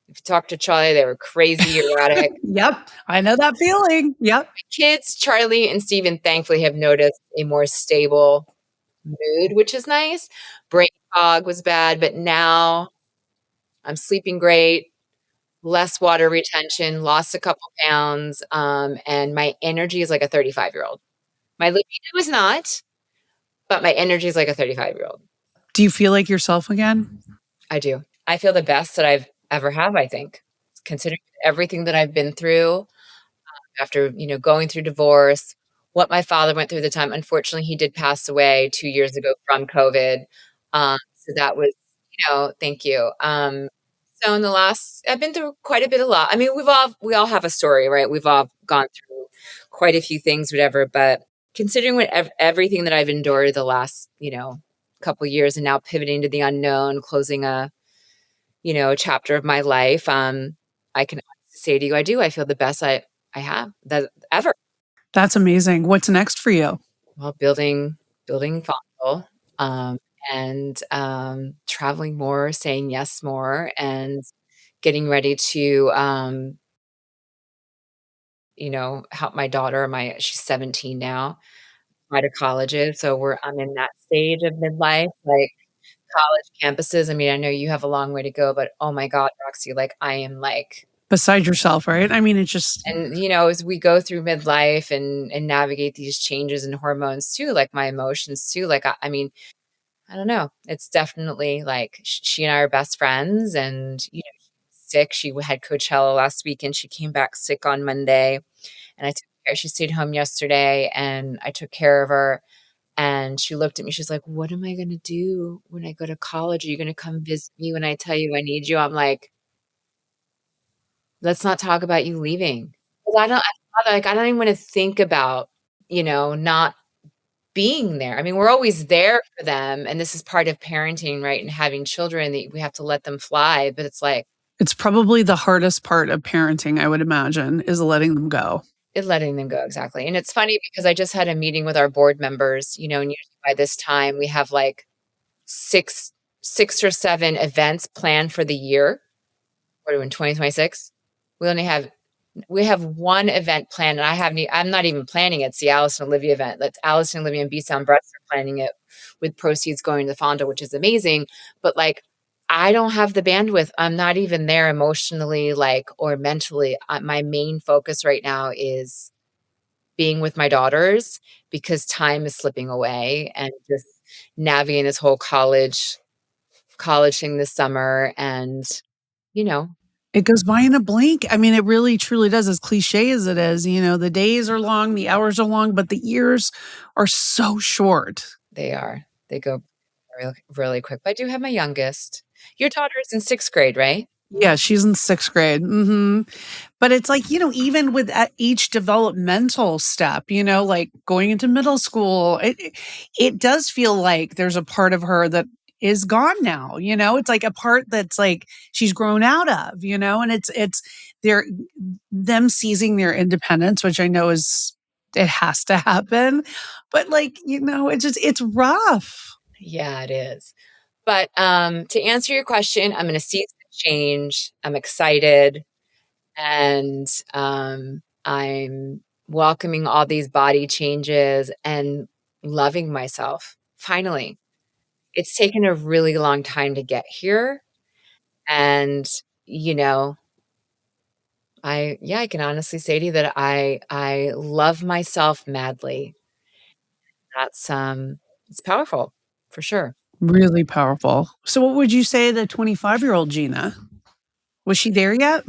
Speaker 2: if you talk to Charlie, they were crazy erratic.
Speaker 1: Yep, I know that feeling. Yep.
Speaker 2: Kids, Charlie and Steven, thankfully have noticed a more stable mood, which is nice. Brain fog was bad, but now I'm sleeping great, less water retention, lost a couple pounds, and my energy is like a 35-year-old. My libido is not, but my energy is like a 35-year-old.
Speaker 1: Do you feel like yourself again?
Speaker 2: I do. I feel the best that I've ever have, I think, considering everything that I've been through. After, going through divorce, what my father went through at the time. Unfortunately, he did pass away 2 years ago from COVID. So that was, thank you. So in the last I've been through quite a bit, a lot. I mean, we all have a story, right? We've all gone through quite a few things, whatever, but considering everything that I've endured the last, couple years, and now pivoting to the unknown, closing a chapter of my life, I can say to you, I do. I feel the best I have that ever.
Speaker 1: That's amazing. What's next for you?
Speaker 2: Well, building Fondle, um, and, traveling more, saying yes more, and getting ready to, help my daughter. My She's 17 now, apply to colleges, so I'm in that stage of midlife, like, college campuses. I mean, I know you have a long way to go, but oh my god, Roxy, like, I am, like,
Speaker 1: Beside yourself, right? I mean, it's just
Speaker 2: and, as we go through midlife and navigate these changes in hormones too, like, my emotions too, like, I mean, I don't know. It's definitely like she and I are best friends, and, sick. She had Coachella last week, and she came back sick on Monday, and she stayed home yesterday, and I took care of her, and she looked at me, she's like, "What am I gonna do when I go to college? Are you gonna come visit me when I tell you I need you?" I'm like, "Let's not talk about you leaving." 'Cause I don't even wanna think about, not being there. I mean, we're always there for them, and this is part of parenting, right, and having children, that we have to let them fly, but it's like,
Speaker 1: it's probably the hardest part of parenting, I would imagine, is letting them go.
Speaker 2: letting them go, exactly. And it's funny because I just had a meeting with our board members, and usually by this time we have, like, 6 6 or 7 events planned for the year. What are we in 2026? We only have we have 1 event planned, and I'm not even planning it. It's the Alice and Olivia event. That's Alice and Olivia and B Sound Breasts are planning it, with proceeds going to the Fonda, which is amazing. But, like, I don't have the bandwidth. I'm not even there emotionally, like, or mentally. My main focus right now is being with my daughters, because time is slipping away, and just navigating this whole college thing this summer, and, you know,
Speaker 1: It goes by in a blink. I mean, it really truly does, as cliche as it is, the days are long, the hours are long, but the years are so short.
Speaker 2: they are. They go really, really quick. But I do have my youngest. Your daughter is in 6th grade, right?
Speaker 1: Yeah, she's in 6th grade. Mhm. But it's like, even with each developmental step, like going into middle school, it does feel like there's a part of her that is gone now, It's like a part that's like she's grown out of, and it's they're them seizing their independence, which I know it has to happen. But like, it's rough.
Speaker 2: Yeah, it is. But, to answer your question, I'm in a season of change. I'm excited, and, I'm welcoming all these body changes and loving myself, finally. It's taken a really long time to get here, and, you know, I can honestly say to you that I love myself madly. That's, it's powerful for sure.
Speaker 1: Really powerful. So what would you say to 25-year-old Gina? Was she there yet?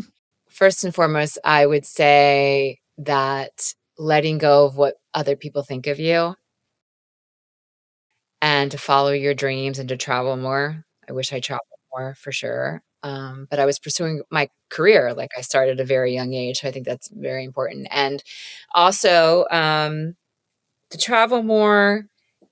Speaker 2: First and foremost, I would say that letting go of what other people think of you and to follow your dreams and to travel more. I wish I traveled more for sure. But I was pursuing my career, like I started at a very young age. So I think that's very important. And also, to travel more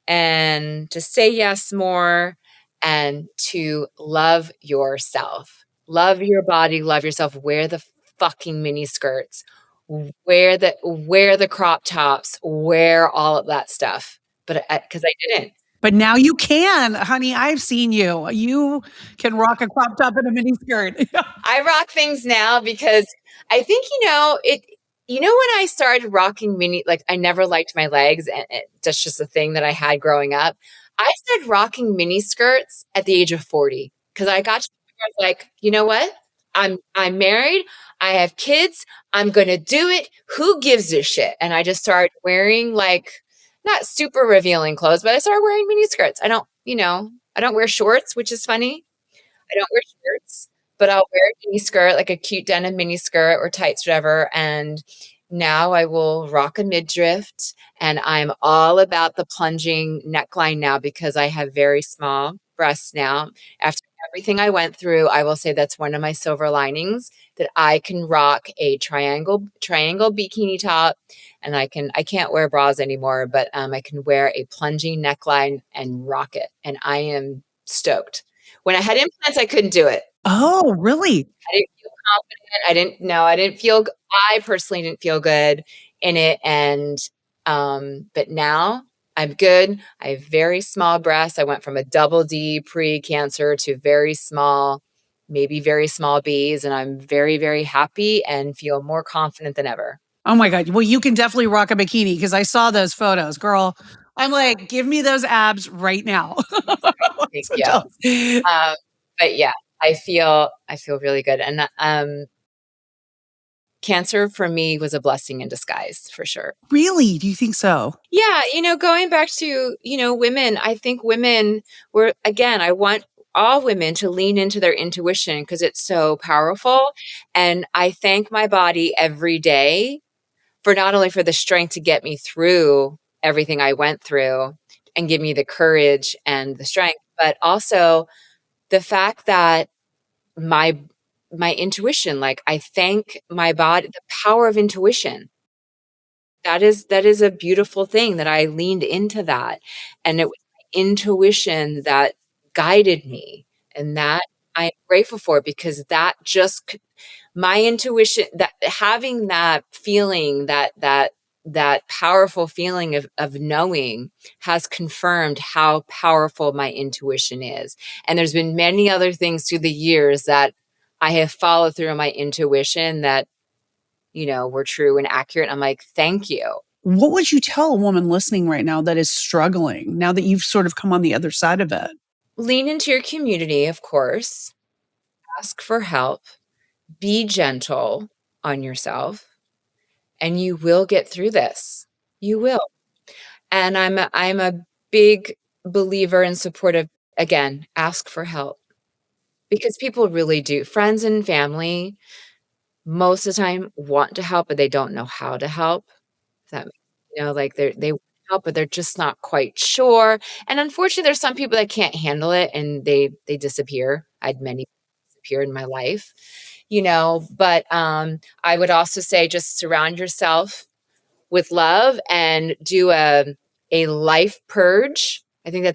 Speaker 2: and to say yes more and to love yourself. Love your body, love yourself. Wear the fucking mini skirts. Wear the crop tops, wear all of that stuff. But because I didn't.
Speaker 1: But now you can, honey. I've seen you. You can rock a crop top and a mini skirt.
Speaker 2: I rock things now because I think, when I started rocking like I never liked my legs and that's just a thing that I had growing up. I started rocking mini skirts at the age of 40 because I got to where I was like, you know what? I'm married. I have kids. I'm going to do it. Who gives a shit? And I just started wearing like not super revealing clothes, but I started wearing mini skirts. I don't wear shorts, which is funny. I don't wear shirts, but I'll wear a mini skirt, like a cute denim mini skirt or tights, whatever. And now I will rock a midriff. And I'm all about the plunging neckline now because I have very small breasts now. After everything I went through, I will say that's one of my silver linings that I can rock a triangle bikini top. And I can't wear bras anymore, but I can wear a plunging neckline and rock it. And I am stoked. When I had implants, I couldn't do it.
Speaker 1: Oh, really?
Speaker 2: I didn't feel confident. I personally didn't feel good in it. And, but now I'm good. I have very small breasts. I went from a double D pre-cancer to very small, maybe very small Bs. And I'm very, very happy and feel more confident than ever.
Speaker 1: Oh my God. Well, you can definitely rock a bikini because I saw those photos, girl. I'm like, give me those abs right now.
Speaker 2: Thank
Speaker 1: So
Speaker 2: you. But yeah, I feel really good. And cancer for me was a blessing in disguise for sure.
Speaker 1: Really? Do you think so?
Speaker 2: Yeah, going back to, women, I think women I want all women to lean into their intuition because it's so powerful. And I thank my body every day for not only for the strength to get me through everything I went through and give me the courage and the strength, but also the fact that my intuition, like I thank my body, the power of intuition. That is a beautiful thing that I leaned into that. And it was my intuition that guided me. And that I'm grateful for because that just my intuition, that having that feeling, that powerful feeling of knowing has confirmed how powerful my intuition is. And there's been many other things through the years that I have followed through on my intuition that, were true and accurate. I'm like, thank you.
Speaker 1: What would you tell a woman listening right now that is struggling now that you've sort of come on the other side of it?
Speaker 2: Lean into your community, of course. Ask for help. Be gentle on yourself, and you will get through this. You will. And I'm a big believer and supportive. Again, ask for help because people really do. Friends and family, most of the time, want to help, but they don't know how to help. That like they want help, but they're just not quite sure. And unfortunately, there's some people that can't handle it and they disappear. I had many disappear in my life, but I would also say just surround yourself with love and do a life purge. I think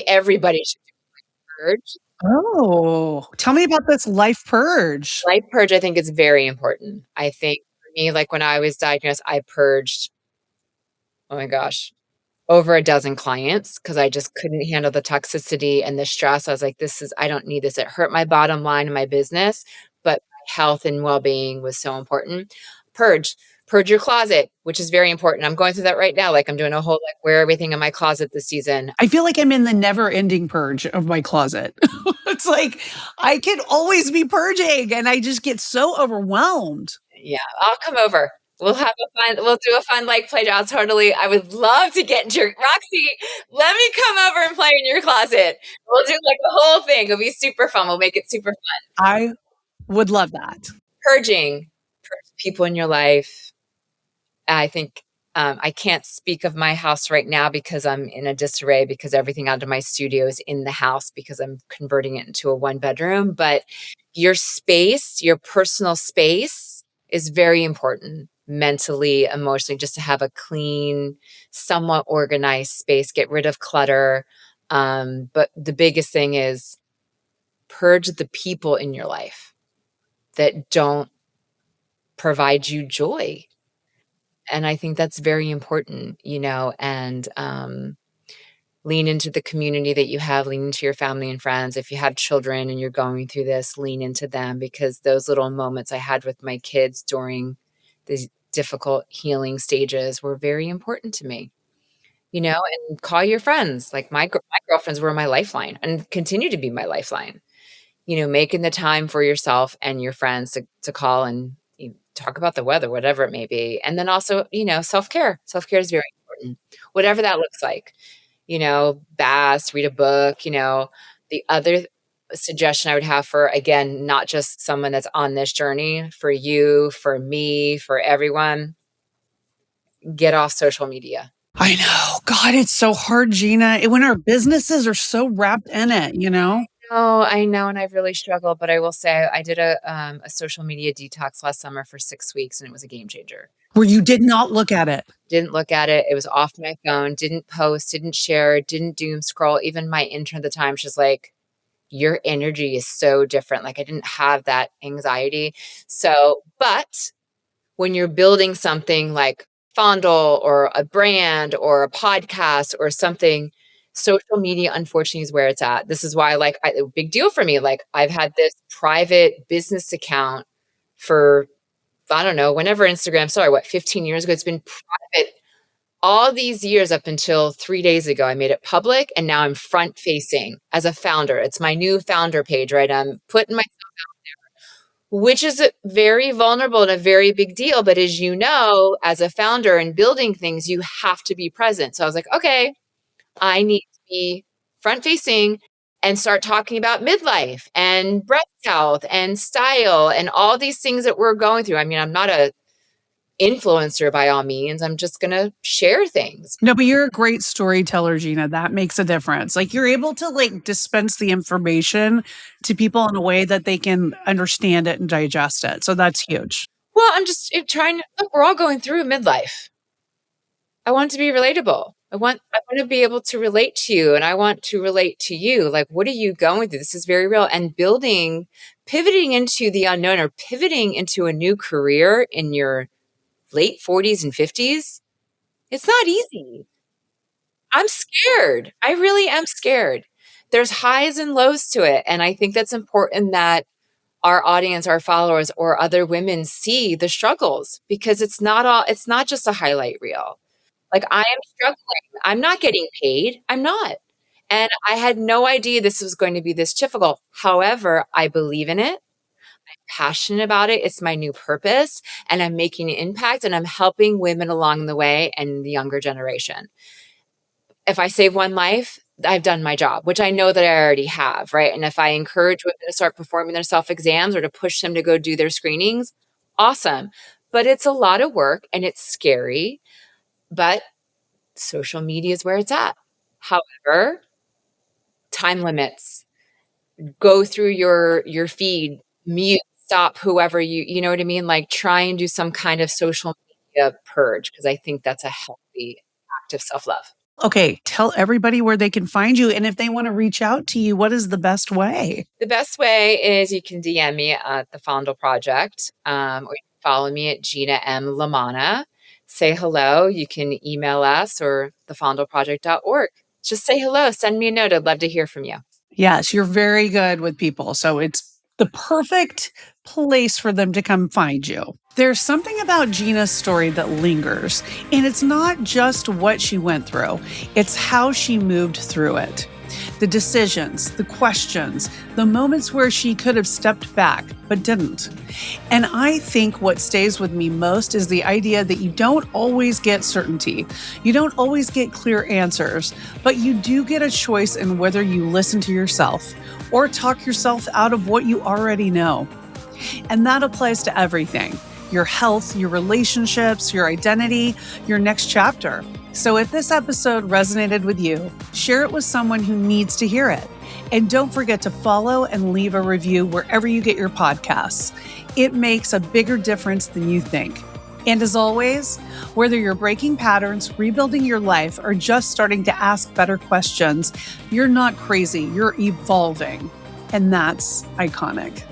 Speaker 2: everybody should do a purge.
Speaker 1: Oh, tell me about this life purge.
Speaker 2: Life purge, I think is very important. I think for me, like when I was diagnosed, I purged, oh my gosh, over a dozen clients because I just couldn't handle the toxicity and the stress. I was like, I don't need this. It hurt my bottom line in my business, but my health and well-being was so important. Purge your closet, which is very important. I'm going through that right now. Like I'm doing a whole, like wear everything in my closet this season.
Speaker 1: I feel like I'm in the never ending purge of my closet. It's like, I can always be purging and I just get so overwhelmed.
Speaker 2: Yeah, I'll come over. We'll do a fun, like, play doh. Totally. I would love to get into Roxy, let me come over and play in your closet. We'll do, like, the whole thing. It'll be super fun. We'll make it super fun.
Speaker 1: I would love that.
Speaker 2: Purge people in your life. I think, I can't speak of my house right now because I'm in a disarray because everything out of my studio is in the house because I'm converting it into a 1-bedroom. But your space, your personal space is very important mentally, emotionally, just to have a clean, somewhat organized space, get rid of clutter. But the biggest thing is purge the people in your life that don't provide you joy. And I think that's very important, and lean into the community that you have, lean into your family and friends. If you have children and you're going through this, lean into them, because those little moments I had with my kids during these difficult healing stages were very important to me, and call your friends. Like my girlfriends were my lifeline and continue to be my lifeline. Making the time for yourself and your friends to call and talk about the weather, whatever it may be. And then also, self-care. Self-care is very important, whatever that looks like. Baths, read a book. The other suggestion I would have for, again, not just someone that's on this journey, for you, for me, for everyone, get off social media.
Speaker 1: I know. God, it's so hard, Gina, when our businesses are so wrapped in it.
Speaker 2: Oh, I know, and I've really struggled, but I will say I did a social media detox last summer for 6 weeks, and it was a game changer.
Speaker 1: Where you did not look at it.
Speaker 2: Didn't look at it. It was off my phone, didn't post, didn't share, didn't doom scroll. Even my intern at the time, she's like, your energy is so different. Like, I didn't have that anxiety. So, but when you're building something like Fondle or a brand or a podcast or something, social media, unfortunately, is where it's at. This is why, a big deal for me. Like, I've had this private business account for, I don't know, whenever Instagram started, 15 years ago? It's been private all these years up until 3 days ago. I made it public, and now I'm front facing as a founder. It's my new founder page, right? I'm putting myself out there, which is very vulnerable and a very big deal. But as you know, as a founder and building things, you have to be present. So I was like, okay, I need to be front facing and start talking about midlife and breast health and style and all these things that we're going through. I mean, I'm not a influencer by all means. I'm just going to share things.
Speaker 1: No, but you're a great storyteller, Gina. That makes a difference. Like, you're able to dispense the information to people in a way that they can understand it and digest it. So that's huge.
Speaker 2: Well, I'm just trying to look, we're all going through midlife. I want it to be relatable. I want to be able to relate to you, and I want to relate to you. Like, what are you going through? This is very real. And pivoting into the unknown, or pivoting into a new career in your late 40s and 50s, it's not easy. I'm scared. I really am scared. There's highs and lows to it. And I think that's important that our audience, our followers, or other women see the struggles, because it's not just a highlight reel. Like, I am struggling. I'm not getting paid. I'm not. And I had no idea this was going to be this difficult. However, I believe in it. I'm passionate about it. It's my new purpose, and I'm making an impact, and I'm helping women along the way and the younger generation. If I save one life, I've done my job, which I know that I already have, right? And if I encourage women to start performing their self-exams or to push them to go do their screenings, awesome. But it's a lot of work and it's scary, but social media is where it's at. However, time limits. Go through your feed, mute, stop whoever you know what I mean? Like, try and do some kind of social media purge, because I think that's a healthy act of self-love.
Speaker 1: Okay, tell everybody where they can find you. And if they want to reach out to you, what is the best way?
Speaker 2: The best way is you can DM me at the Fondle Project, or you can follow me at Gina M. Lamanna. Say hello. You can email us, or thefondleproject.org. Just say hello. Send me a note. I'd love to hear from you.
Speaker 1: Yes, you're very good with people. So it's the perfect place for them to come find you. There's something about Gina's story that lingers, and it's not just what she went through, it's how she moved through it. The decisions, the questions, the moments where she could have stepped back, but didn't. And I think what stays with me most is the idea that you don't always get certainty. You don't always get clear answers, but you do get a choice in whether you listen to yourself or talk yourself out of what you already know. And that applies to everything: your health, your relationships, your identity, your next chapter. So if this episode resonated with you, share it with someone who needs to hear it. And don't forget to follow and leave a review wherever you get your podcasts. It makes a bigger difference than you think. And as always, whether you're breaking patterns, rebuilding your life, or just starting to ask better questions, you're not crazy, you're evolving. And that's iconic.